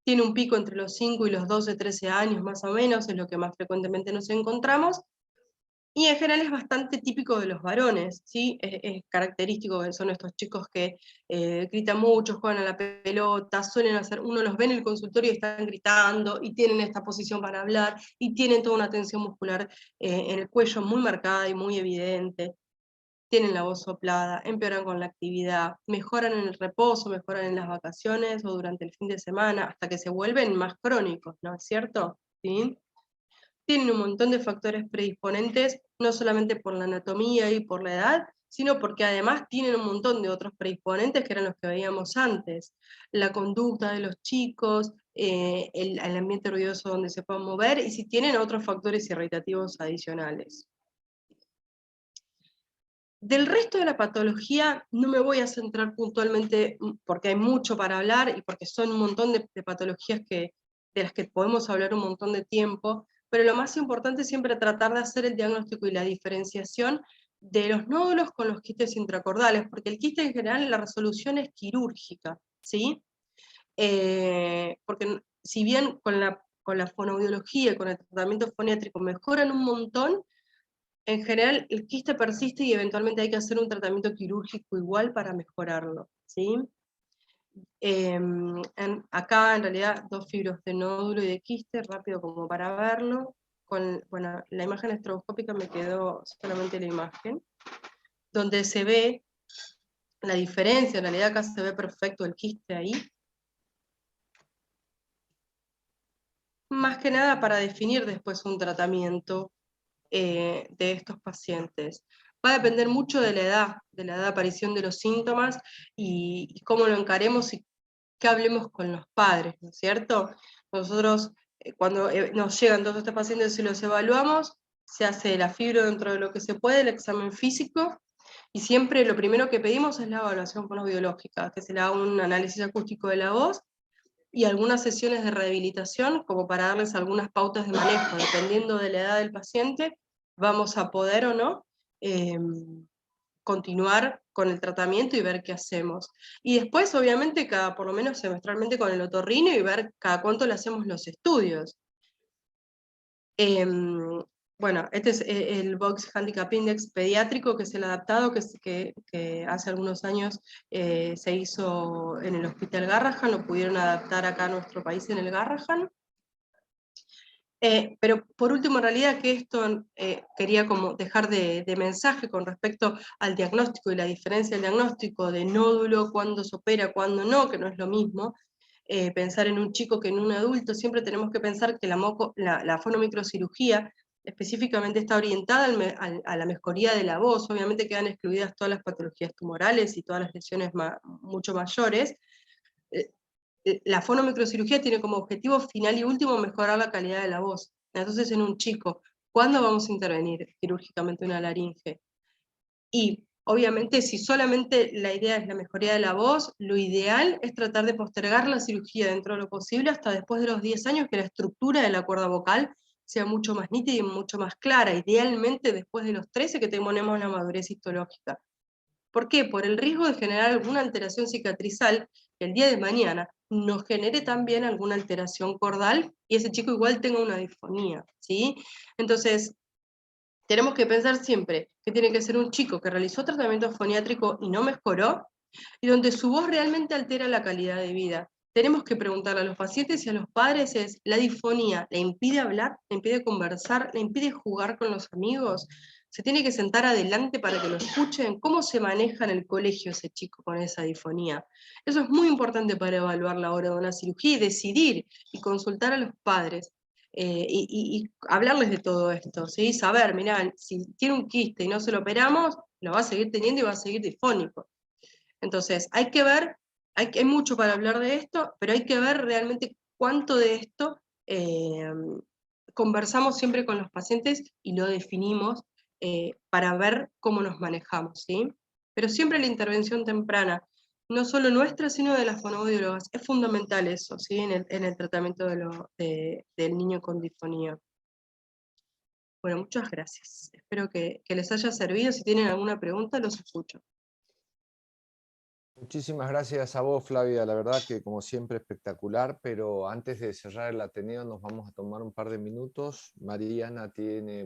tiene un pico entre los 5 y los 12, 13 años más o menos, es lo que más frecuentemente nos encontramos, y en general es bastante típico de los varones, ¿sí? Es característico que son estos chicos que gritan mucho, juegan a la pelota, suelen hacer, uno los ve en el consultorio y están gritando, y tienen esta posición para hablar, y tienen toda una tensión muscular en el cuello muy marcada y muy evidente, tienen la voz soplada, empeoran con la actividad, mejoran en el reposo, mejoran en las vacaciones o durante el fin de semana, hasta que se vuelven más crónicos, ¿no es cierto? ¿Sí? Tienen un montón de factores predisponentes, no solamente por la anatomía y por la edad, sino porque además tienen un montón de otros predisponentes que eran los que veíamos antes. La conducta de los chicos, el ambiente ruidoso donde se puedan mover, y si tienen otros factores irritativos adicionales. Del resto de la patología no me voy a centrar puntualmente, porque hay mucho para hablar y porque son un montón de patologías de las que podemos hablar un montón de tiempo, pero lo más importante es siempre tratar de hacer el diagnóstico y la diferenciación de los nódulos con los quistes intracordales, porque el quiste en general la resolución es quirúrgica, ¿sí? Porque si bien con la fonoaudiología y con el tratamiento foniátrico mejoran un montón, en general el quiste persiste y eventualmente hay que hacer un tratamiento quirúrgico igual para mejorarlo, ¿sí? Acá en realidad 2 fibros de nódulo y de quiste, rápido como para verlo. Bueno, la imagen estroboscópica me quedó solamente la imagen, donde se ve la diferencia, en realidad acá se ve perfecto el quiste ahí. Más que nada para definir después un tratamiento de estos pacientes. Va a depender mucho de la edad de aparición de los síntomas y cómo lo encaremos y qué hablemos con los padres, ¿no es cierto? Nosotros, cuando nos llegan todos estos pacientes y los evaluamos, se hace la fibra dentro de lo que se puede, el examen físico, y siempre lo primero que pedimos es la evaluación fonobiológica, que se le haga un análisis acústico de la voz, y algunas sesiones de rehabilitación, como para darles algunas pautas de manejo, dependiendo de la edad del paciente, vamos a poder o no continuar con el tratamiento y ver qué hacemos. Y después, obviamente, por lo menos semestralmente con el otorrino y ver cada cuánto le hacemos los estudios. Bueno, este es el Box Handicap Index pediátrico, que es el adaptado, que hace algunos años se hizo en el Hospital Garrahan, lo pudieron adaptar acá a nuestro país en el Garrahan. Pero por último, en realidad que esto quería como dejar de mensaje con respecto al diagnóstico y la diferencia del diagnóstico de nódulo, cuándo se opera, cuándo no, que no es lo mismo. Pensar en un chico que en un adulto, siempre tenemos que pensar que la fonomicrocirugía específicamente está orientada a la mejoría de la voz. Obviamente quedan excluidas todas las patologías tumorales y todas las lesiones mucho mayores. La fonomicrocirugía tiene como objetivo final y último mejorar la calidad de la voz. Entonces, en un chico, ¿cuándo vamos a intervenir quirúrgicamente una laringe? Y obviamente, si solamente la idea es la mejoría de la voz, lo ideal es tratar de postergar la cirugía dentro de lo posible hasta después de los 10 años, que la estructura de la cuerda vocal sea mucho más nítida y mucho más clara. Idealmente después de los 13 que tenemos la madurez histológica. ¿Por qué? Por el riesgo de generar alguna alteración cicatrizal que el día de mañana nos genere también alguna alteración cordal y ese chico igual tenga una disfonía, ¿sí? Entonces, tenemos que pensar siempre que tiene que ser un chico que realizó tratamiento foniátrico y no mejoró, y donde su voz realmente altera la calidad de vida. Tenemos que preguntarle a los pacientes y a los padres es, ¿la disfonía le impide hablar, le impide conversar, le impide jugar con los amigos? ¿Se tiene que sentar adelante para que lo escuchen? ¿Cómo se maneja en el colegio ese chico con esa disfonía? Eso es muy importante para evaluar la hora de una cirugía y decidir y consultar a los padres. Y hablarles de todo esto, ¿sí? Saber, mirá, si tiene un quiste y no se lo operamos, lo va a seguir teniendo y va a seguir disfónico. Entonces, hay que ver, hay mucho para hablar de esto, pero hay que ver realmente cuánto de esto conversamos siempre con los pacientes y lo definimos para ver cómo nos manejamos, ¿sí? Pero siempre la intervención temprana, no solo nuestra, sino de las fonoaudiólogas, es fundamental eso, ¿sí? En el tratamiento del niño con disfonía. Bueno, muchas gracias. Espero que les haya servido. Si tienen alguna pregunta, los escucho. Muchísimas gracias a vos, Flavia. La verdad que como siempre espectacular, pero antes de cerrar el Ateneo nos vamos a tomar un par de minutos. Mariana vale